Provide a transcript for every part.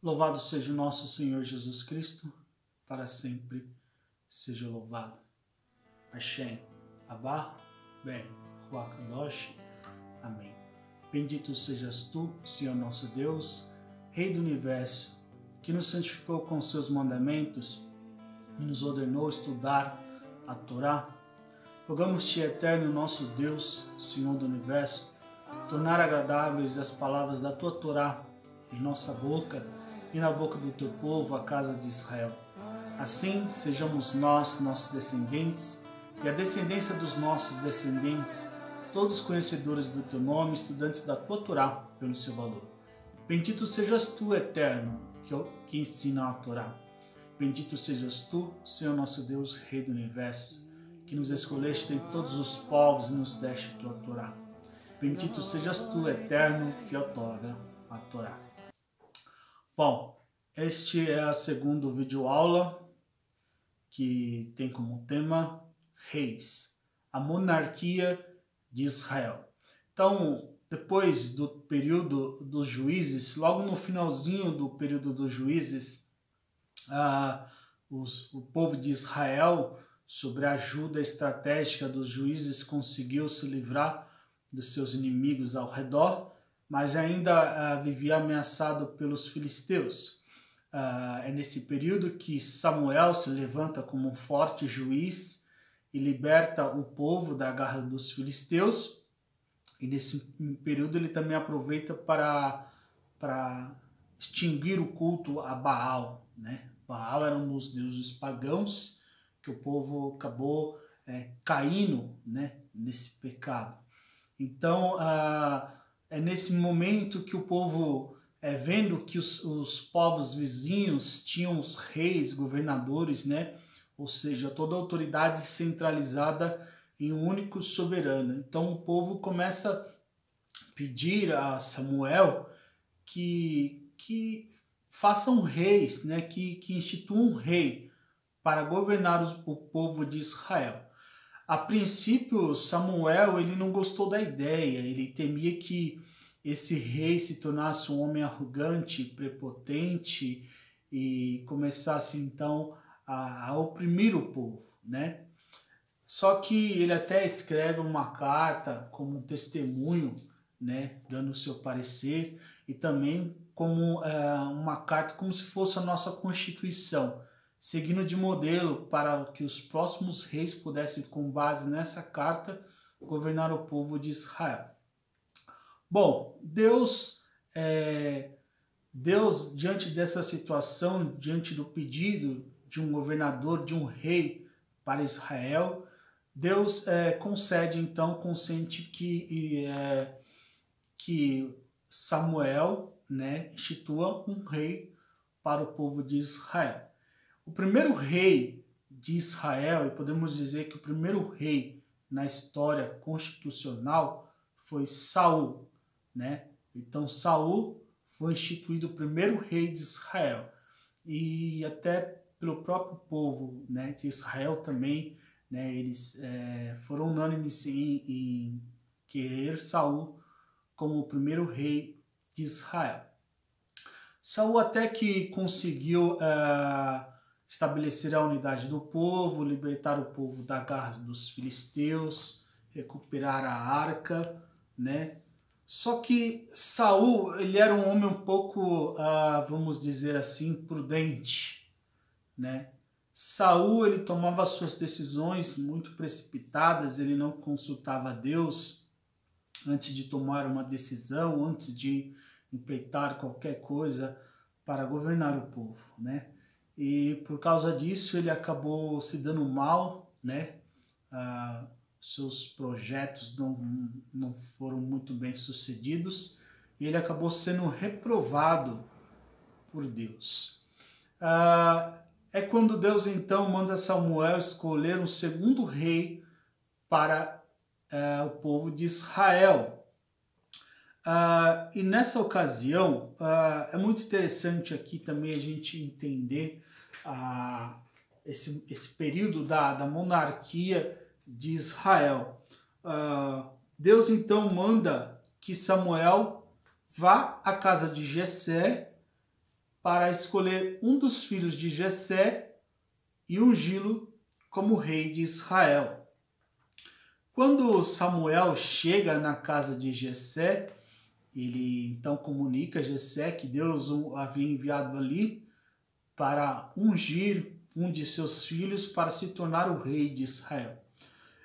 Louvado seja o nosso Senhor Jesus Cristo, para sempre seja louvado. Hashem, Abba, Ben, Ruach Kadosh, Amém. Bendito sejas tu, Senhor nosso Deus, Rei do Universo, que nos santificou com seus mandamentos e nos ordenou estudar a Torá. Rogamos-te, eterno nosso Deus, Senhor do Universo, tornar agradáveis as palavras da tua Torá em nossa boca e na boca do teu povo, a casa de Israel. Assim, sejamos nós, nossos descendentes, e a descendência dos nossos descendentes, todos conhecedores do teu nome, estudantes da tua Torá, pelo seu valor. Bendito sejas tu, eterno, que ensina a Torá. Bendito sejas tu, Senhor nosso Deus, Rei do Universo, que nos escolheste dentre todos os povos e nos deste a tua Torá. Bendito sejas tu, eterno, que outorga a Torá. Bom, este é a segunda videoaula que tem como tema Reis, a monarquia de Israel. Então, depois do período dos juízes, logo no finalzinho do período dos juízes, o povo de Israel, sob a ajuda estratégica dos juízes, conseguiu se livrar dos seus inimigos ao redor, mas ainda vivia ameaçado pelos filisteus. É nesse período que Samuel se levanta como um forte juiz e liberta o povo da garra dos filisteus. E nesse período ele também aproveita para extinguir o culto a Baal, né? Baal era um dos deuses pagãos que o povo acabou caindo, né, nesse pecado. Então, é nesse momento que o povo, vendo que os povos vizinhos tinham os reis, governadores, né? Ou seja, toda a autoridade centralizada em um único soberano. Então o povo começa a pedir a Samuel que façam reis, né? que instituam um rei para governar o povo de Israel. A princípio, Samuel ele não gostou da ideia, ele temia que esse rei se tornasse um homem arrogante, prepotente e começasse então a oprimir o povo, né? Só que ele até escreve uma carta como um testemunho, né, dando o seu parecer, e também como uma carta como se fosse a nossa Constituição, seguindo de modelo para que os próximos reis pudessem, com base nessa carta, governar o povo de Israel. Bom, Deus, diante dessa situação, diante do pedido de um governador, de um rei para Israel, Deus concede, então, consente que Samuel, né, institua um rei para o povo de Israel. O primeiro rei de Israel, e podemos dizer que o primeiro rei na história constitucional foi Saul, né? Então Saul foi instituído o primeiro rei de Israel. E até pelo próprio povo, né, de Israel também, né, eles foram unânimes em querer Saul como o primeiro rei de Israel. Saul até que conseguiu estabelecer a unidade do povo, libertar o povo da garra dos filisteus, recuperar a arca, né? Só que Saul, ele era um homem um pouco, vamos dizer assim, prudente, né? Saul, ele tomava suas decisões muito precipitadas, ele não consultava Deus antes de tomar uma decisão, antes de empreitar qualquer coisa para governar o povo, né? E por causa disso ele acabou se dando mal, né? Seus projetos não foram muito bem sucedidos e ele acabou sendo reprovado por Deus. É quando Deus então manda Samuel escolher um segundo rei para o povo de Israel. E nessa ocasião, é muito interessante aqui também a gente entender esse período da monarquia de Israel. Deus então manda que Samuel vá à casa de Jessé para escolher um dos filhos de Jessé e ungí-lo como rei de Israel. Quando Samuel chega na casa de Jessé, ele então comunica a Jessé que Deus o havia enviado ali para ungir um de seus filhos para se tornar o rei de Israel.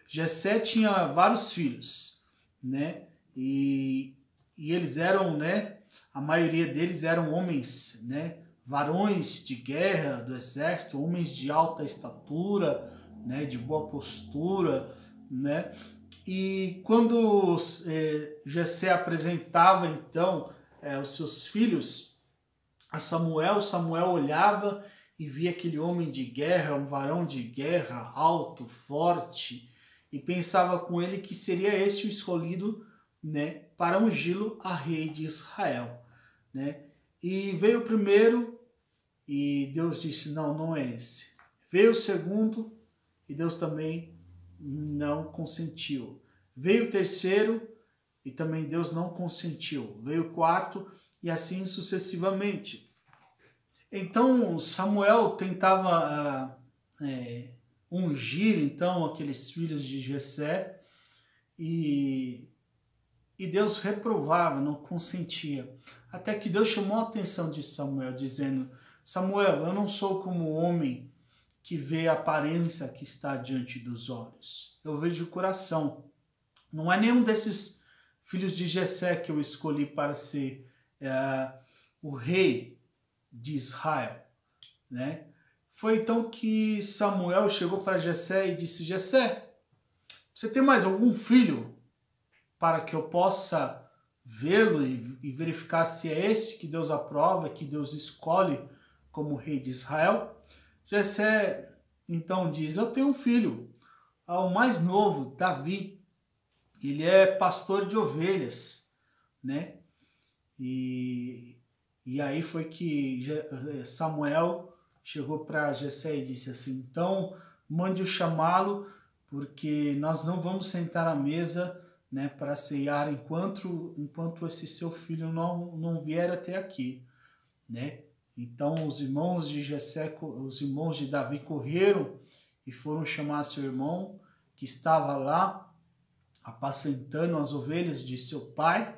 Jessé tinha vários filhos, né? E eles eram, né? A maioria deles eram homens, né? Varões de guerra do exército, homens de alta estatura, né? De boa postura, né? E quando Jessé apresentava então os seus filhos a Samuel, Samuel olhava e via aquele homem de guerra, um varão de guerra, alto, forte, e pensava com ele que seria este o escolhido, né, para ungí-lo a rei de Israel, né? E veio o primeiro e Deus disse, não, não é esse. Veio o segundo e Deus também não consentiu. Veio o terceiro e também Deus não consentiu. Veio o quarto e assim sucessivamente. Então Samuel tentava ungir então aqueles filhos de Jessé e Deus reprovava, não consentia. Até que Deus chamou a atenção de Samuel, dizendo, Samuel, eu não sou como o homem que vê a aparência que está diante dos olhos. Eu vejo o coração. Não é nenhum desses filhos de Jessé que eu escolhi para ser o rei de Israel, né? Foi então que Samuel chegou para Jessé e disse, Jessé, você tem mais algum filho para que eu possa vê-lo e verificar se é esse que Deus aprova, que Deus escolhe como rei de Israel? Jessé então diz, eu tenho um filho, o mais novo, Davi, ele é pastor de ovelhas, né? E aí foi que Samuel chegou para Jessé e disse assim, então mande-o chamá-lo, porque nós não vamos sentar à mesa, né, para ceiar enquanto esse seu filho não vier até aqui, né? Então os irmãos de Jessé, os irmãos de Davi correram e foram chamar seu irmão, que estava lá apacentando as ovelhas de seu pai,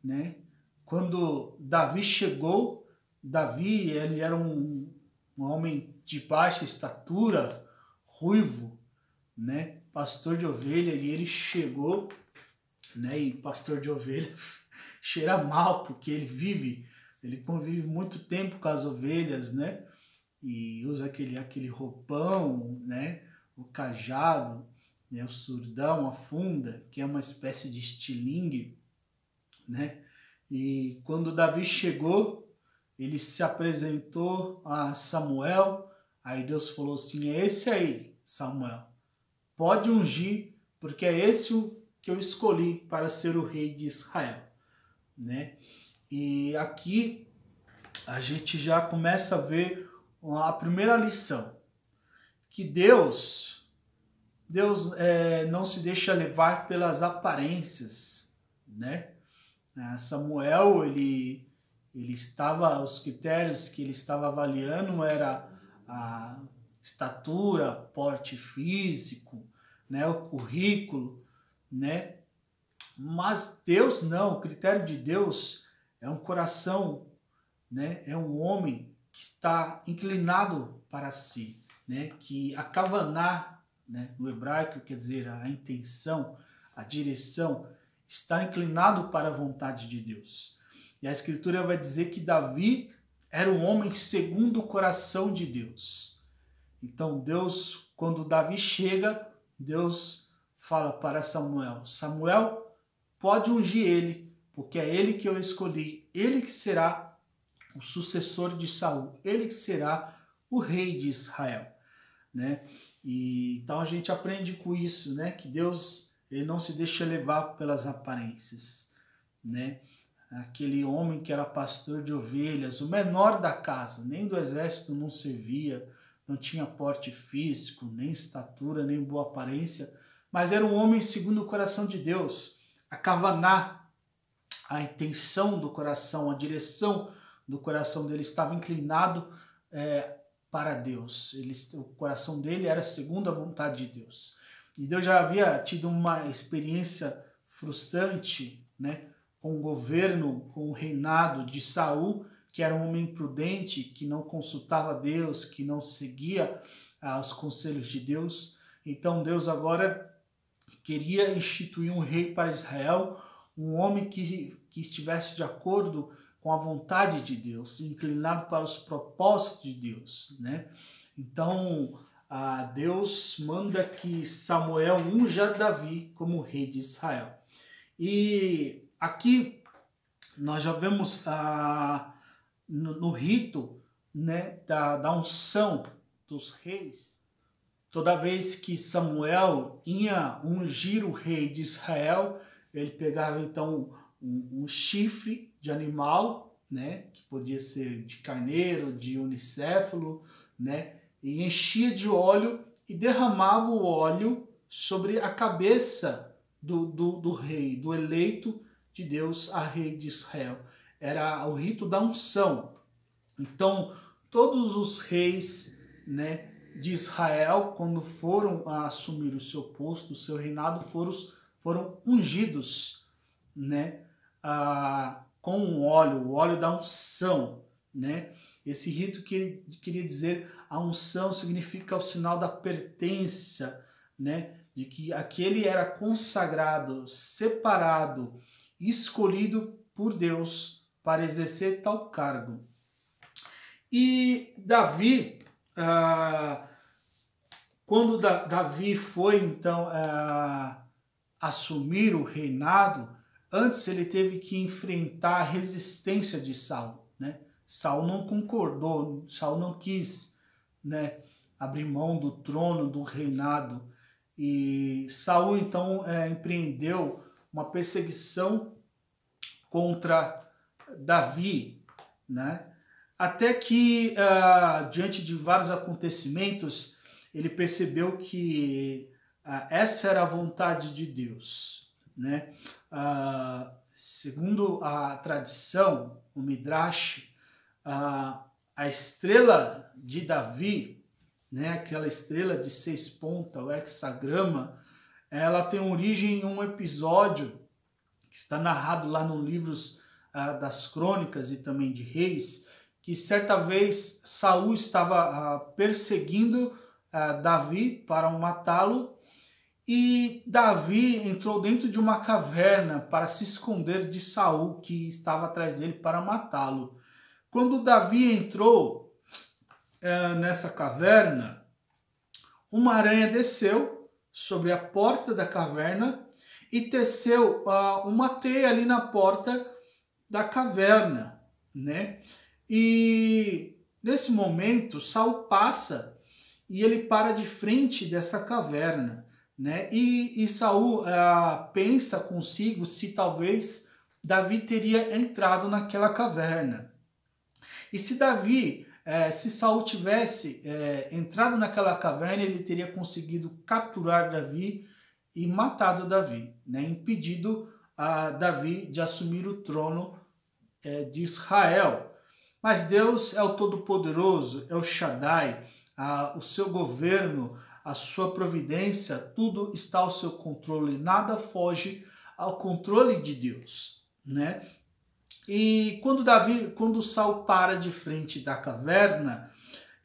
né? Quando Davi chegou, Davi ele era um homem de baixa estatura, ruivo, né? Pastor de ovelha, e ele chegou, né? E pastor de ovelha cheira mal, porque ele convive muito tempo com as ovelhas, né? E usa aquele roupão, né? O cajado, né? O surdão, a funda, que é uma espécie de estilingue, né? E quando Davi chegou, ele se apresentou a Samuel, aí Deus falou assim, é esse aí, Samuel, pode ungir, porque é esse o que eu escolhi para ser o rei de Israel, né? E aqui a gente já começa a ver a primeira lição, que Deus não se deixa levar pelas aparências, né? Samuel, ele estava, os critérios que ele estava avaliando era a estatura, porte físico, né, o currículo, né? Mas Deus não, o critério de Deus é um coração, né? É um homem que está inclinado para si, né? Que a kavaná, né, no hebraico quer dizer a intenção, a direção, está inclinado para a vontade de Deus. E a Escritura vai dizer que Davi era um homem segundo o coração de Deus. Então Deus, quando Davi chega, Deus fala para Samuel, Samuel, pode ungir ele, porque é ele que eu escolhi, ele que será o sucessor de Saul, ele que será o rei de Israel, né? E então a gente aprende com isso, né? Que Deus ele não se deixa levar pelas aparências, né? Aquele homem que era pastor de ovelhas, o menor da casa, nem do exército não servia, não tinha porte físico, nem estatura, nem boa aparência, mas era um homem segundo o coração de Deus. A kavaná, a intenção do coração, a direção do coração dele estava inclinado para Deus. O coração dele era segundo a vontade de Deus. E Deus já havia tido uma experiência frustrante, né, com o governo, com o reinado de Saul, que era um homem prudente, que não consultava Deus, que não seguia os conselhos de Deus. Então Deus agora queria instituir um rei para Israel, um homem que estivesse de acordo com a vontade de Deus, inclinado para os propósitos de Deus, né? Então, Deus manda que Samuel unja Davi como rei de Israel. E aqui nós já vemos no rito, né, da unção dos reis. Toda vez que Samuel ia ungir o rei de Israel, ele pegava então um chifre de animal, né, que podia ser de carneiro, de unicéfalo, né, e enchia de óleo e derramava o óleo sobre a cabeça do rei, do eleito de Deus a rei de Israel. Era o rito da unção. Então, todos os reis, né, de Israel, quando foram a assumir o seu posto, o seu reinado, foram ungidos, né, com o óleo da unção, né? Esse rito queria dizer, a unção significa o sinal da pertença, né, de que aquele era consagrado, separado, escolhido por Deus para exercer tal cargo. E Davi, quando Davi foi então assumir o reinado, antes ele teve que enfrentar a resistência de Saul, né? Saul não concordou, Saul não quis, né, abrir mão do trono, do reinado. E Saul então empreendeu uma perseguição contra Davi, né? Até que, diante de vários acontecimentos, ele percebeu que essa era a vontade de Deus, né? Segundo a tradição, o Midrash, a estrela de Davi, né, aquela estrela de 6 pontas, o hexagrama, ela tem origem em um episódio que está narrado lá nos livros das crônicas e também de reis, que certa vez Saul estava perseguindo Davi para matá-lo, e Davi entrou dentro de uma caverna para se esconder de Saul, que estava atrás dele para matá-lo. Quando Davi entrou nessa caverna, uma aranha desceu sobre a porta da caverna e teceu uma teia ali na porta da caverna, né? E nesse momento Saul passa e ele para de frente dessa caverna, né? E Saul pensa consigo se talvez Davi teria entrado naquela caverna. E se Saul tivesse entrado naquela caverna, ele teria conseguido capturar Davi e matado Davi, né? Impedido Davi de assumir o trono de Israel. Mas Deus é o Todo-Poderoso, é o Shaddai, o seu governo, a sua providência, tudo está ao seu controle, nada foge ao controle de Deus, né? E quando Saul para de frente da caverna,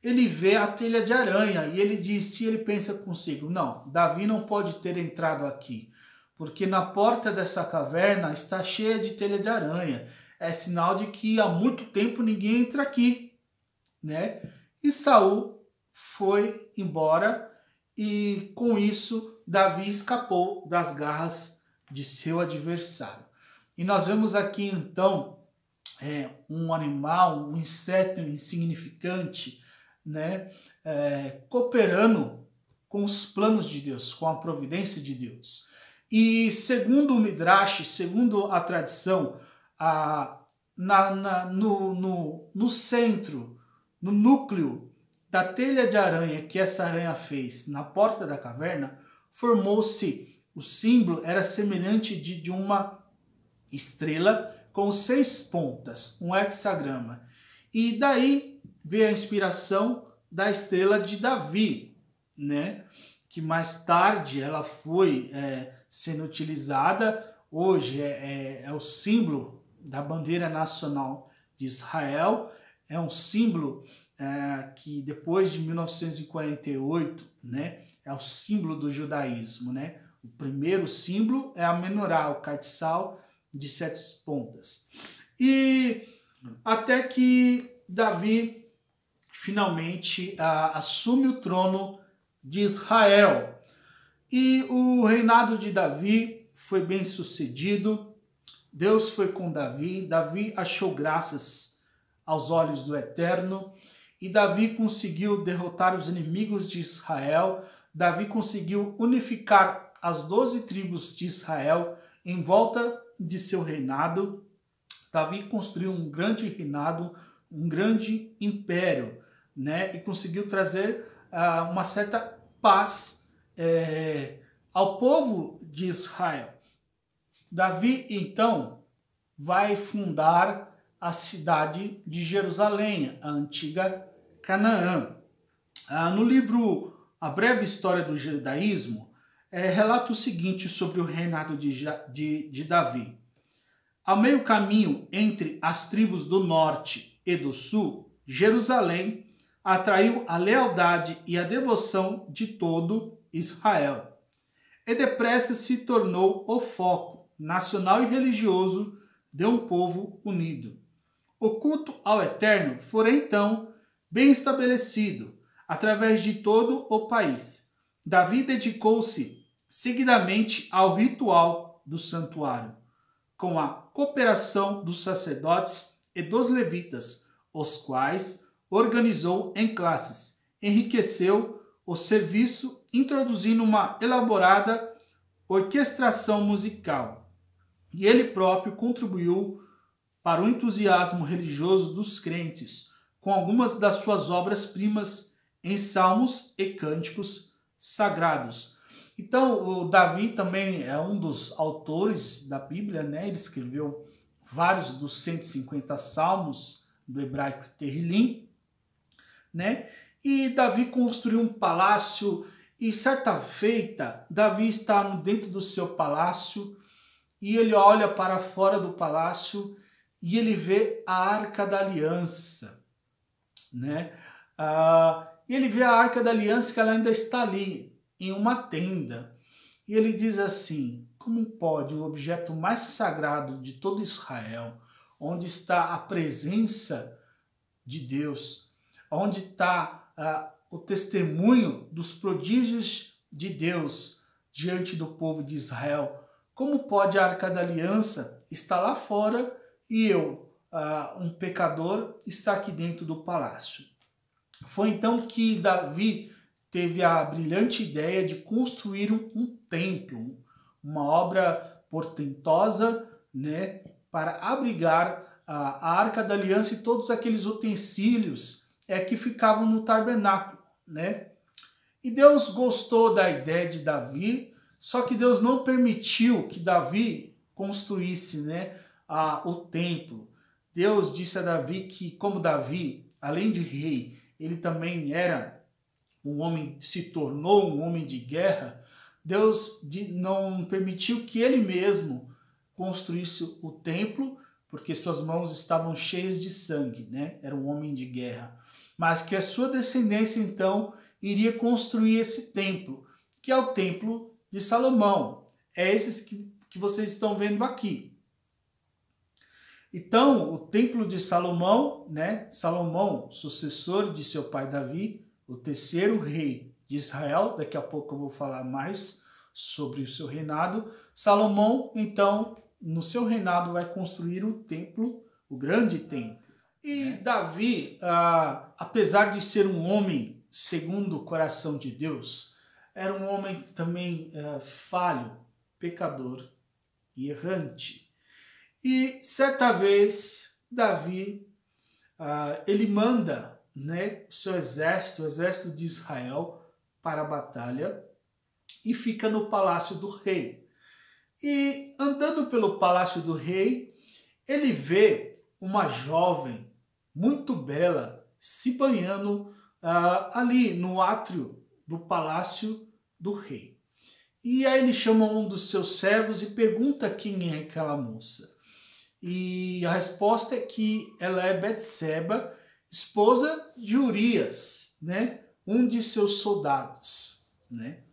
ele vê a telha de aranha e ele pensa consigo, não, Davi não pode ter entrado aqui, porque na porta dessa caverna está cheia de telha de aranha. É sinal de que há muito tempo ninguém entra aqui, né? E Saul foi embora e com isso Davi escapou das garras de seu adversário. E nós vemos aqui então um animal, um inseto insignificante, né, cooperando com os planos de Deus, com a providência de Deus. E segundo o Midrash, segundo a tradição, no centro, no núcleo da telha de aranha que essa aranha fez na porta da caverna, formou-se, o símbolo era semelhante de uma estrela com 6 pontas, um hexagrama. E daí veio a inspiração da estrela de Davi, né? Que mais tarde ela foi sendo utilizada, hoje é o símbolo da bandeira nacional de Israel, é um símbolo que depois de 1948, né, é o símbolo do judaísmo, né? O primeiro símbolo é a menorá, o castiçal de 7 pontas. E até que Davi finalmente assume o trono de Israel. E o reinado de Davi foi bem sucedido. Deus foi com Davi. Davi achou graças aos olhos do Eterno. E Davi conseguiu derrotar os inimigos de Israel. Davi conseguiu unificar as 12 tribos de Israel em volta de seu reinado. Davi construiu um grande reinado, um grande império, né? E conseguiu trazer uma certa paz ao povo de Israel. Davi, então, vai fundar a cidade de Jerusalém, a antiga Canaã. No livro A Breve História do Judaísmo, relata o seguinte sobre o reinado de Davi. Ao meio caminho entre as tribos do norte e do sul, Jerusalém atraiu a lealdade e a devoção de todo Israel. E depressa se tornou o foco nacional e religioso de um povo unido. O culto ao Eterno foi então bem estabelecido através de todo o país. Davi dedicou-se seguidamente ao ritual do santuário, com a cooperação dos sacerdotes e dos levitas, os quais organizou em classes, enriqueceu o serviço, introduzindo uma elaborada orquestração musical. E ele próprio contribuiu para o entusiasmo religioso dos crentes, com algumas das suas obras-primas em salmos e cânticos sagrados. Então, o Davi também é um dos autores da Bíblia, né? Ele escreveu vários dos 150 salmos do hebraico Terrilim, né? E Davi construiu um palácio e certa feita, Davi está dentro do seu palácio e ele olha para fora do palácio e ele vê a Arca da Aliança, né? E ele vê a Arca da Aliança que ela ainda está ali, em uma tenda. E ele diz assim, como pode o objeto mais sagrado de todo Israel, onde está a presença de Deus, onde está o testemunho dos prodígios de Deus diante do povo de Israel, como pode a Arca da Aliança estar lá fora e eu, um pecador, estar aqui dentro do palácio? Foi então que Davi teve a brilhante ideia de construir um templo, uma obra portentosa, né, para abrigar a Arca da Aliança e todos aqueles utensílios que ficavam no tabernáculo, né? E Deus gostou da ideia de Davi, só que Deus não permitiu que Davi construísse, né, o templo. Deus disse a Davi que, como Davi, além de rei, ele também era um homem, se tornou um homem de guerra. Deus não permitiu que ele mesmo construísse o templo, porque suas mãos estavam cheias de sangue, né? Era um homem de guerra. Mas que a sua descendência, então, iria construir esse templo, que é o templo de Salomão. É esses que vocês estão vendo aqui. Então, o templo de Salomão, né? Salomão, sucessor de seu pai Davi, o terceiro rei de Israel, daqui a pouco eu vou falar mais sobre o seu reinado. Salomão, então, no seu reinado vai construir o templo, o grande templo. E Davi, apesar de ser um homem segundo o coração de Deus, era um homem também falho, pecador e errante. E certa vez, Davi, ele manda, né, seu exército, o exército de Israel, para a batalha e fica no palácio do rei. E andando pelo palácio do rei, ele vê uma jovem muito bela, se banhando ali no átrio do palácio do rei. E aí ele chama um dos seus servos e pergunta quem é aquela moça. E a resposta é que ela é Betseba, esposa de Urias, né? Um de seus soldados, né?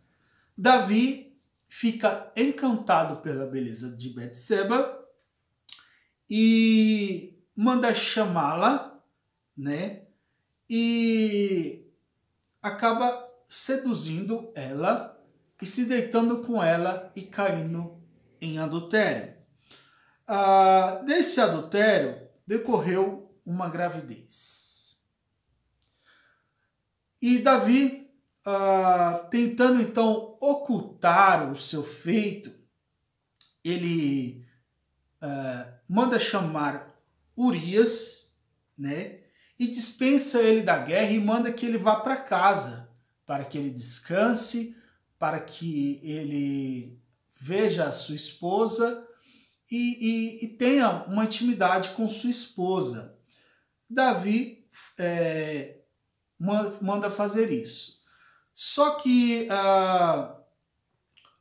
Davi fica encantado pela beleza de Betseba e manda chamá-la, né? E acaba seduzindo ela e se deitando com ela e caindo em adultério. Desse adultério decorreu uma gravidez. E Davi, tentando então ocultar o seu feito, ele manda chamar Urias, né? E dispensa ele da guerra e manda que ele vá para casa, para que ele descanse, para que ele veja a sua esposa e tenha uma intimidade com sua esposa. Davi manda fazer isso. Só que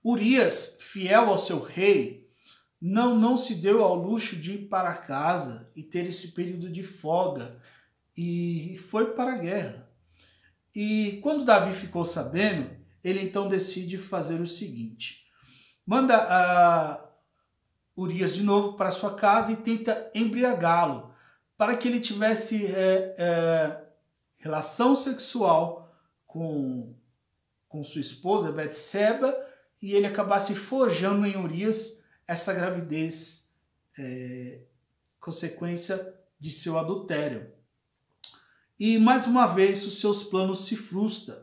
Urias, fiel ao seu rei, não se deu ao luxo de ir para casa e ter esse período de folga e foi para a guerra. E quando Davi ficou sabendo, ele então decide fazer o seguinte: manda Urias de novo para sua casa e tenta embriagá-lo, para que ele tivesse relação sexual com sua esposa, Betseba, e ele acabasse forjando em Urias essa gravidez, consequência de seu adultério. E mais uma vez os seus planos se frustram.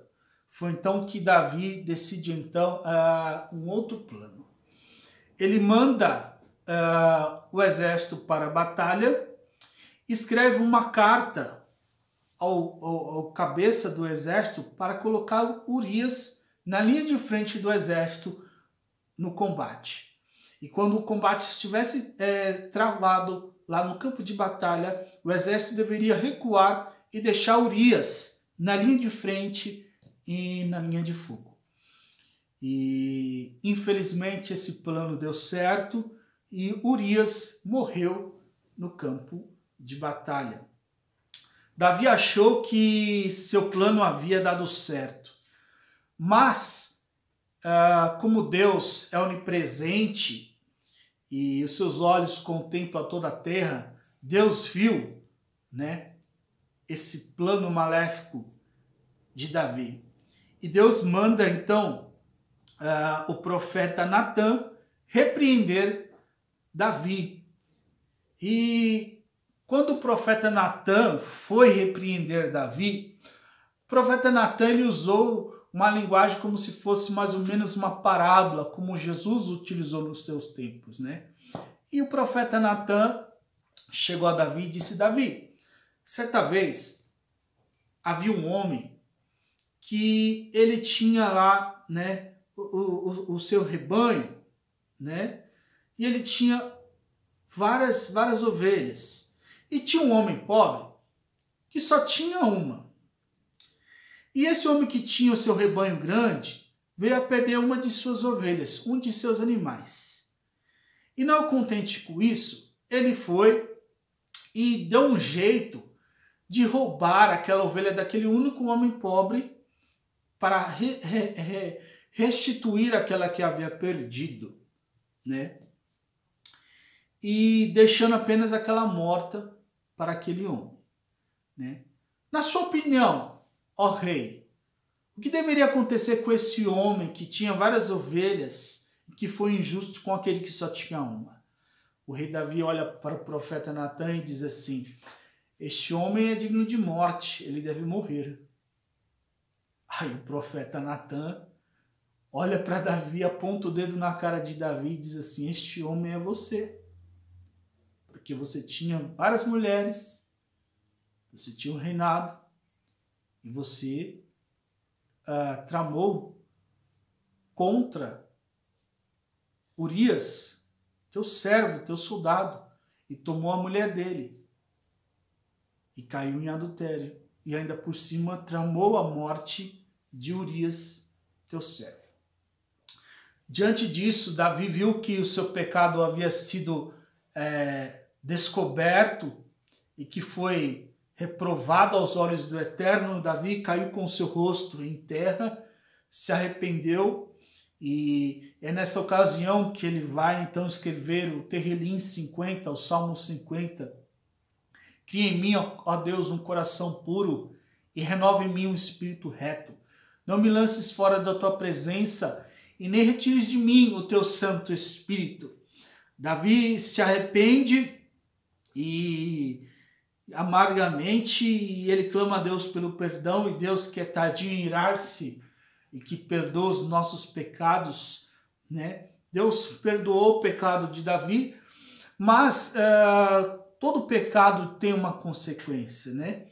Foi então que Davi decide então um outro plano. Ele manda o exército para a batalha, escreve uma carta ao cabeça do exército para colocar Urias na linha de frente do exército no combate. E quando o combate estivesse travado lá no campo de batalha, o exército deveria recuar e deixar Urias na linha de frente e na linha de fogo. E infelizmente esse plano deu certo e Urias morreu no campo de batalha. Davi achou que seu plano havia dado certo, mas como Deus é onipresente e os seus olhos contemplam toda a terra, Deus viu, né, esse plano maléfico de Davi. E Deus manda então o profeta Natã repreender Davi. E quando o profeta Natã foi repreender Davi, o profeta Natã ele usou uma linguagem como se fosse mais ou menos uma parábola, como Jesus utilizou nos seus tempos, né? E o profeta Natã chegou a Davi e disse: Davi, certa vez havia um homem que ele tinha lá, né, o seu rebanho, né? E ele tinha várias ovelhas. E tinha um homem pobre que só tinha uma. E esse homem que tinha o seu rebanho grande veio a perder uma de suas ovelhas, um de seus animais. E não contente com isso, ele foi e deu um jeito de roubar aquela ovelha daquele único homem pobre para restituir aquela que havia perdido, né? E deixando apenas aquela morta para aquele homem, né? Na sua opinião, ó rei, o que deveria acontecer com esse homem que tinha várias ovelhas e que foi injusto com aquele que só tinha uma? O rei Davi olha para o profeta Natã e diz assim: este homem é digno de morte, ele deve morrer. Aí o profeta Natã olha para Davi, aponta o dedo na cara de Davi e diz assim: este homem é você. Porque você tinha várias mulheres, você tinha um reinado, e você tramou contra Urias, teu servo, teu soldado, e tomou a mulher dele. e caiu em adultério, e ainda por cima tramou a morte de Urias, teu servo. Diante disso, Davi viu que o seu pecado havia sido descoberto e que foi reprovado aos olhos do Eterno. Davi caiu com seu rosto em terra, se arrependeu, e é nessa ocasião que ele vai então escrever o Terrilim 50, o Salmo 50. Cria em mim, ó Deus, um coração puro e renova em mim um espírito reto. Não me lances fora da tua presença e nem retires de mim o teu Santo Espírito. Davi se arrepende e amargamente, e ele clama a Deus pelo perdão, e Deus, que é tardio em irar-se e que perdoa os nossos pecados, né? Deus perdoou o pecado de Davi, mas todo pecado tem uma consequência, né?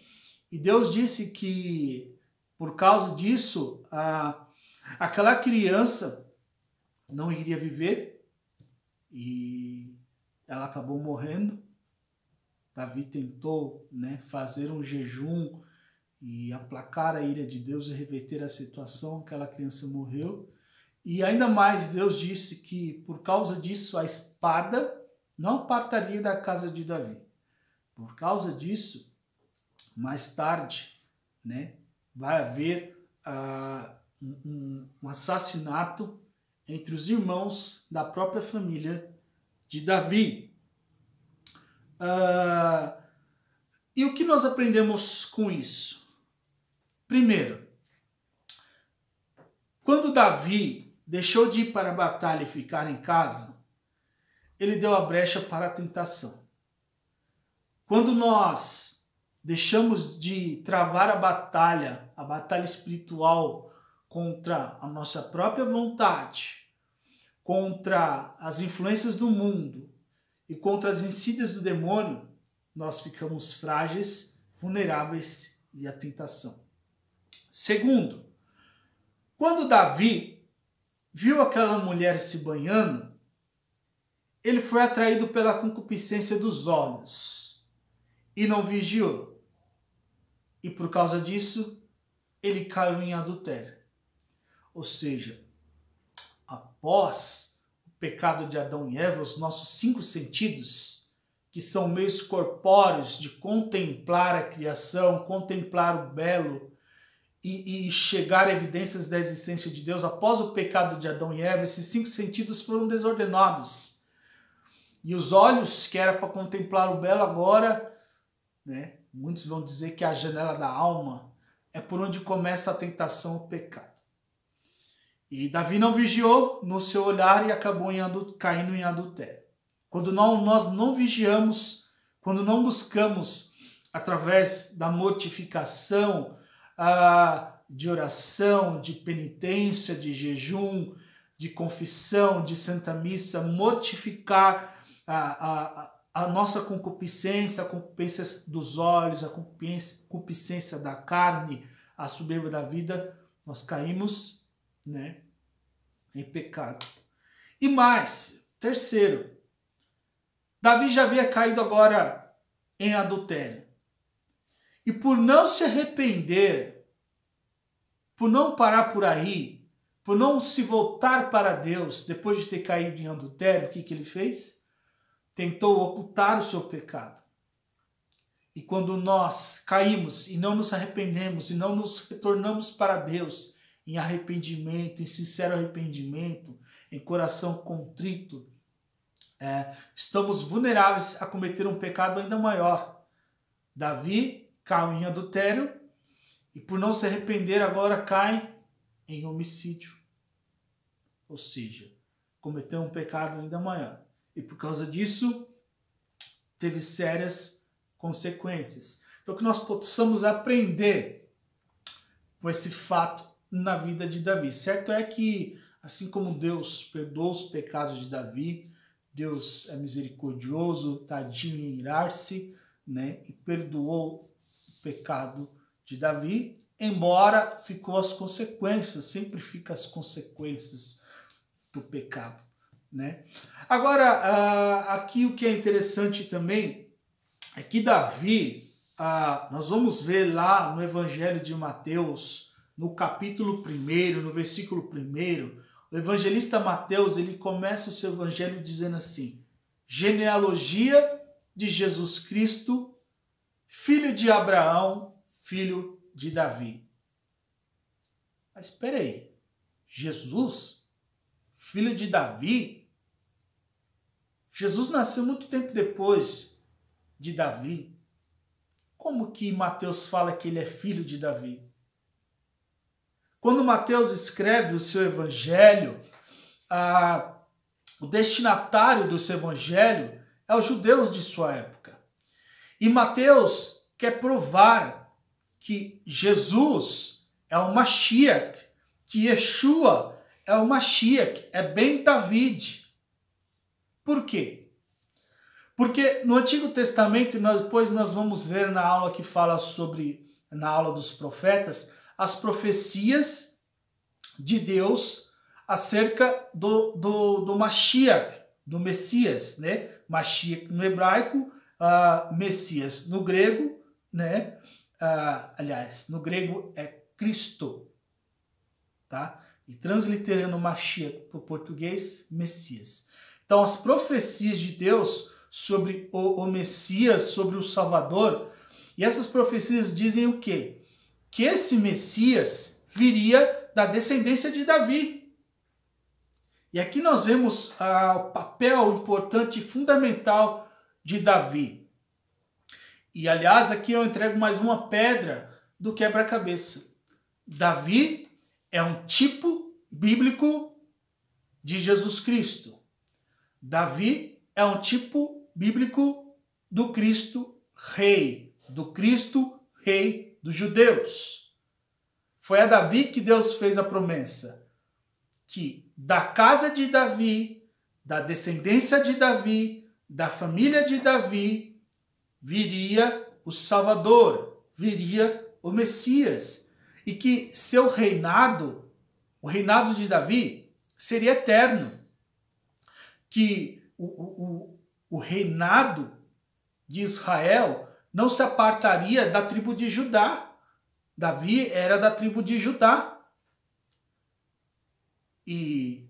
E Deus disse que, por causa disso, aquela criança não iria viver e ela acabou morrendo. Davi tentou, né, fazer um jejum e aplacar a ira de Deus e reverter a situação. Aquela criança morreu. E ainda mais, Deus disse que, por causa disso, a espada não apartaria da casa de Davi. Por causa disso, mais tarde, né, vai haver um assassinato entre os irmãos da própria família de Davi. E o que nós aprendemos com isso? Primeiro, quando Davi deixou de ir para a batalha e ficar em casa, ele deu a brecha para a tentação. Quando nós deixamos de travar a batalha espiritual contra a nossa própria vontade, contra as influências do mundo e contra as insídias do demônio, nós ficamos frágeis, vulneráveis e à tentação. Segundo, quando Davi viu aquela mulher se banhando, ele foi atraído pela concupiscência dos olhos e não vigiou. E por causa disso, ele caiu em adultério. Ou seja, após o pecado de Adão e Eva, os nossos 5 sentidos, que são meios corpóreos de contemplar a criação, contemplar o belo e chegar a evidências da existência de Deus, após o pecado de Adão e Eva, esses 5 sentidos foram desordenados. E os olhos, que era para contemplar o belo, agora, né, muitos vão dizer que é a janela da alma, é por onde começa a tentação, o pecado. E Davi não vigiou no seu olhar e acabou caindo em adultério. Quando nós não vigiamos, quando não buscamos, através da mortificação, de oração, de penitência, de jejum, de confissão, de santa missa, mortificar a nossa concupiscência, a concupiscência dos olhos, a concupiscência da carne, a soberba da vida, nós caímos, né, em pecado. E mais, terceiro, Davi já havia caído agora em adultério. E por não se arrepender, por não parar por aí, por não se voltar para Deus depois de ter caído em adultério, o que ele fez? Tentou ocultar o seu pecado. E quando nós caímos e não nos arrependemos e não nos retornamos para Deus em arrependimento, em sincero arrependimento, em coração contrito, estamos vulneráveis a cometer um pecado ainda maior. Davi caiu em adultério e por não se arrepender agora cai em homicídio. Ou seja, cometeu um pecado ainda maior. E por causa disso, teve sérias consequências. Então que nós possamos aprender com esse fato na vida de Davi. Certo é que, assim como Deus perdoou os pecados de Davi, Deus é misericordioso, tardio em irar-se, né, e perdoou o pecado de Davi, embora ficou as consequências, sempre fica as consequências do pecado, né? Agora, aqui o que é interessante também é que Davi, nós vamos ver lá no Evangelho de Mateus, no capítulo 1, no versículo 1, o evangelista Mateus, ele começa o seu evangelho dizendo assim: genealogia de Jesus Cristo, filho de Abraão, filho de Davi. Mas espera aí, Jesus, filho de Davi? Jesus nasceu muito tempo depois de Davi. Como que Mateus fala que ele é filho de Davi? Quando Mateus escreve o seu evangelho, o destinatário do seu evangelho é os judeus de sua época. E Mateus quer provar que Jesus é o Mashiach, que Yeshua é o Mashiach, é Ben David. Por quê? Porque no Antigo Testamento, depois nós vamos ver na aula que fala na aula dos profetas, as profecias de Deus acerca do Mashiach, do Messias, né? Mashiach no hebraico, Messias no grego, né? Aliás, no grego é Cristo, tá? E transliterando Mashiach para o português, Messias. Então, as profecias de Deus sobre o Messias, sobre o Salvador, e essas profecias dizem o quê? Que esse Messias viria da descendência de Davi. E aqui nós vemos o papel importante e fundamental de Davi. E aliás, aqui eu entrego mais uma pedra do quebra-cabeça. Davi é um tipo bíblico de Jesus Cristo. Davi é um tipo bíblico do Cristo Rei, do Cristo Rei dos judeus. Foi a Davi que Deus fez a promessa que da casa de Davi, da descendência de Davi, da família de Davi, viria o Salvador, viria o Messias, e que seu reinado, o reinado de Davi, seria eterno, que o reinado de Israel não se apartaria da tribo de Judá. Davi era da tribo de Judá. E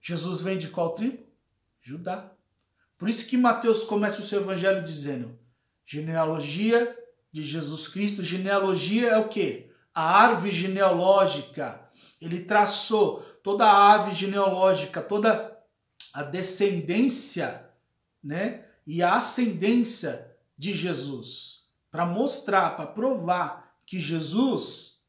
Jesus vem de qual tribo? Judá. Por isso que Mateus começa o seu evangelho dizendo: genealogia de Jesus Cristo. Genealogia é o quê? A árvore genealógica. Ele traçou toda a árvore genealógica, toda a descendência, né? E a ascendência de Jesus, para mostrar, para provar que Jesus,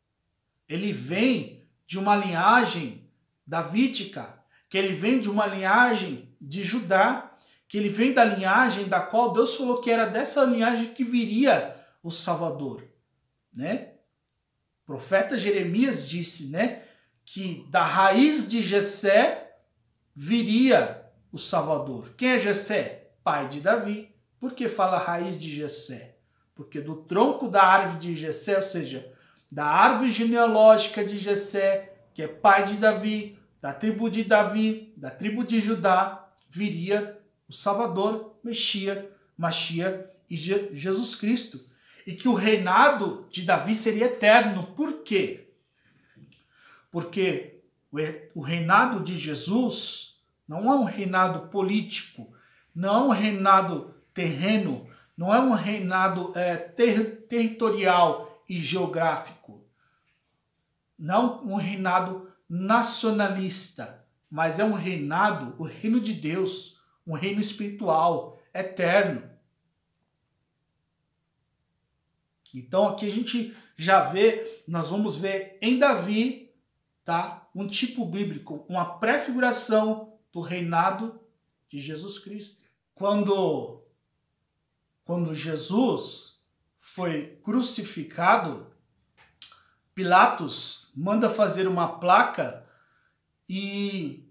ele vem de uma linhagem davídica, que ele vem de uma linhagem de Judá, que ele vem da linhagem da qual Deus falou que era dessa linhagem que viria o Salvador, né? O profeta Jeremias disse, né, que da raiz de Jessé viria o Salvador. Quem é Jessé? Pai de Davi. Por que fala raiz de Jessé? Porque do tronco da árvore de Jessé, ou seja, da árvore genealógica de Jessé, que é pai de Davi, da tribo de Davi, da tribo de Judá, viria o Salvador, Mashiach e Jesus Cristo. E que o reinado de Davi seria eterno. Por quê? Porque o reinado de Jesus não é um reinado político, não é um reinado terreno, não é um reinado territorial e geográfico, não um reinado nacionalista, mas é um reinado, o reino de Deus, um reino espiritual, eterno. Então aqui a gente já vê, nós vamos ver em Davi, tá, um tipo bíblico, uma prefiguração do reinado de Jesus Cristo. Quando Jesus foi crucificado, Pilatos manda fazer uma placa e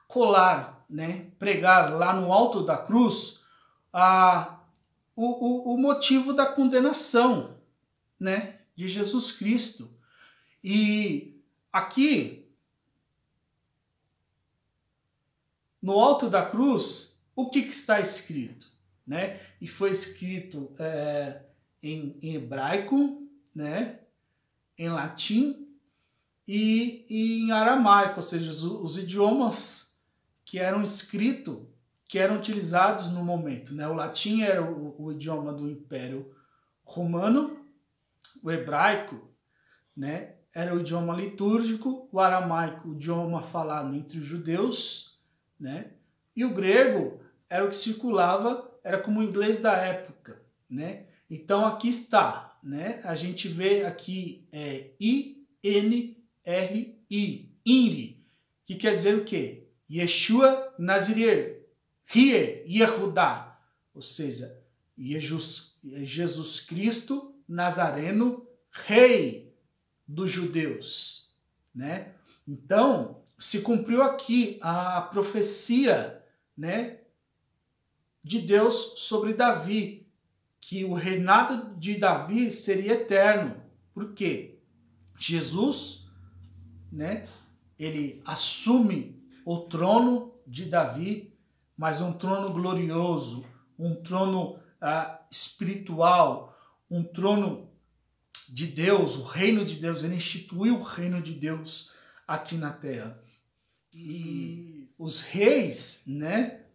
colar, né, pregar lá no alto da cruz o motivo da condenação, né, de Jesus Cristo. E aqui, no alto da cruz, o que está escrito? Né? E foi escrito em hebraico, né, em latim e em aramaico, ou seja, os idiomas que eram escritos, que eram utilizados no momento, né? O latim era o idioma do Império Romano, o hebraico, né, era o idioma litúrgico, o aramaico, o idioma falado entre os judeus, né, e o grego era o que circulava, era como o inglês da época, né? Então aqui está, né? A gente vê aqui I-N-R-I, INRI, que quer dizer o quê? Yeshua Nazireu, Rie, Yehudá, ou seja, Jesus Cristo Nazareno, Rei dos judeus, né? Então, se cumpriu aqui a profecia, né, de Deus sobre Davi, que o reinado de Davi seria eterno. Por quê? Jesus, né, ele assume o trono de Davi, mas um trono glorioso, um trono espiritual, um trono de Deus, o reino de Deus. Ele instituiu o reino de Deus aqui na terra. E os reis, né,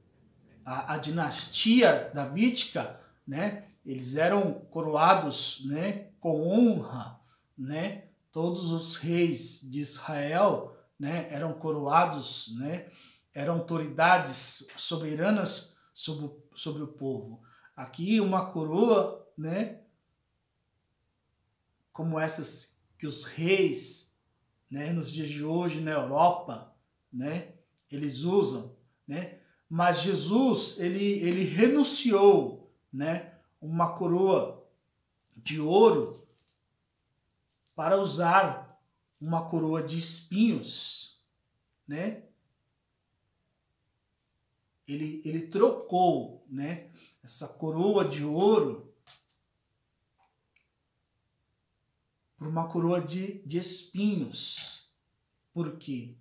a dinastia davídica, né, eles eram coroados, né, com honra, né? Todos os reis de Israel, né, eram coroados, né, eram autoridades soberanas sobre o povo. Aqui uma coroa, né, como essas que os reis, né, nos dias de hoje na Europa, né, eles usam, né? Mas Jesus, ele renunciou, né, uma coroa de ouro para usar uma coroa de espinhos, né? Ele trocou, né, essa coroa de ouro por uma coroa de espinhos. Por quê?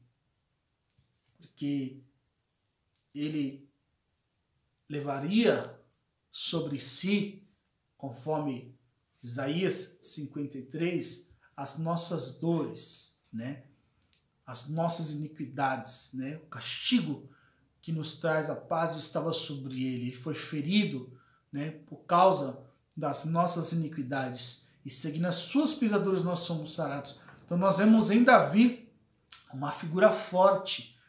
Porque ele levaria sobre si, conforme Isaías 53, as nossas dores, né? As nossas iniquidades, né? O castigo que nos traz a paz estava sobre ele. Ele foi ferido, né, por causa das nossas iniquidades, e seguindo as suas pisaduras nós somos sarados. Então nós vemos em Davi uma figura forte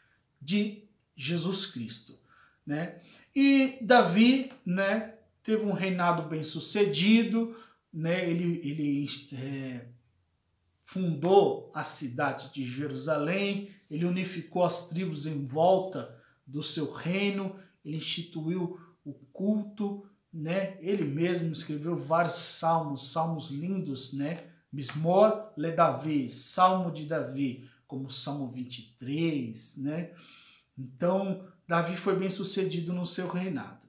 de Jesus Cristo, né? E Davi, né, teve um reinado bem sucedido, né? Ele fundou a cidade de Jerusalém, ele unificou as tribos em volta do seu reino, ele instituiu o culto, né? Ele mesmo escreveu vários salmos lindos, né? Mismor le Davi, Salmo de Davi, como Salmo 23, né? Então, Davi foi bem sucedido no seu reinado.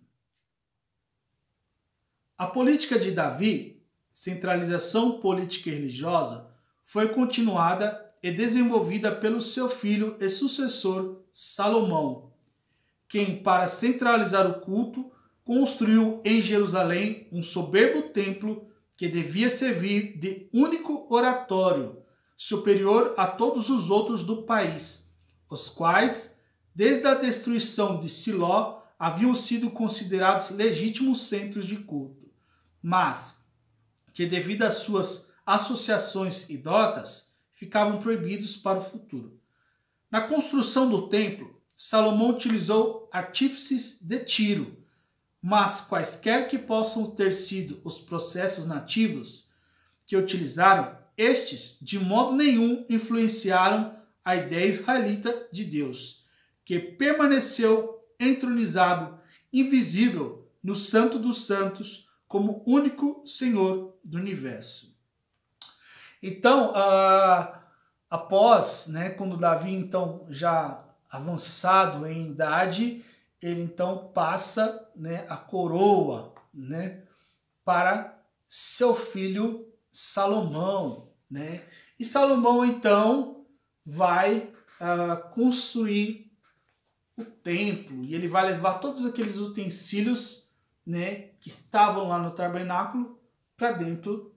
A política de Davi, centralização política e religiosa, foi continuada e desenvolvida pelo seu filho e sucessor Salomão, quem, para centralizar o culto, construiu em Jerusalém um soberbo templo que devia servir de único oratório, superior a todos os outros do país, os quais, desde a destruição de Siló, haviam sido considerados legítimos centros de culto, mas que, devido às suas associações idólatras, ficavam proibidos para o futuro. Na construção do templo, Salomão utilizou artífices de Tiro, mas quaisquer que possam ter sido os processos nativos que utilizaram, estes de modo nenhum influenciaram a ideia israelita de Deus, que permaneceu entronizado, invisível, no Santo dos Santos, como único Senhor do universo. Então, após, né, quando Davi, então, já avançado em idade, ele então passa, né, a coroa, né, para seu filho Salomão, né? E Salomão então vai construir o templo, e ele vai levar todos aqueles utensílios, né, que estavam lá no tabernáculo para dentro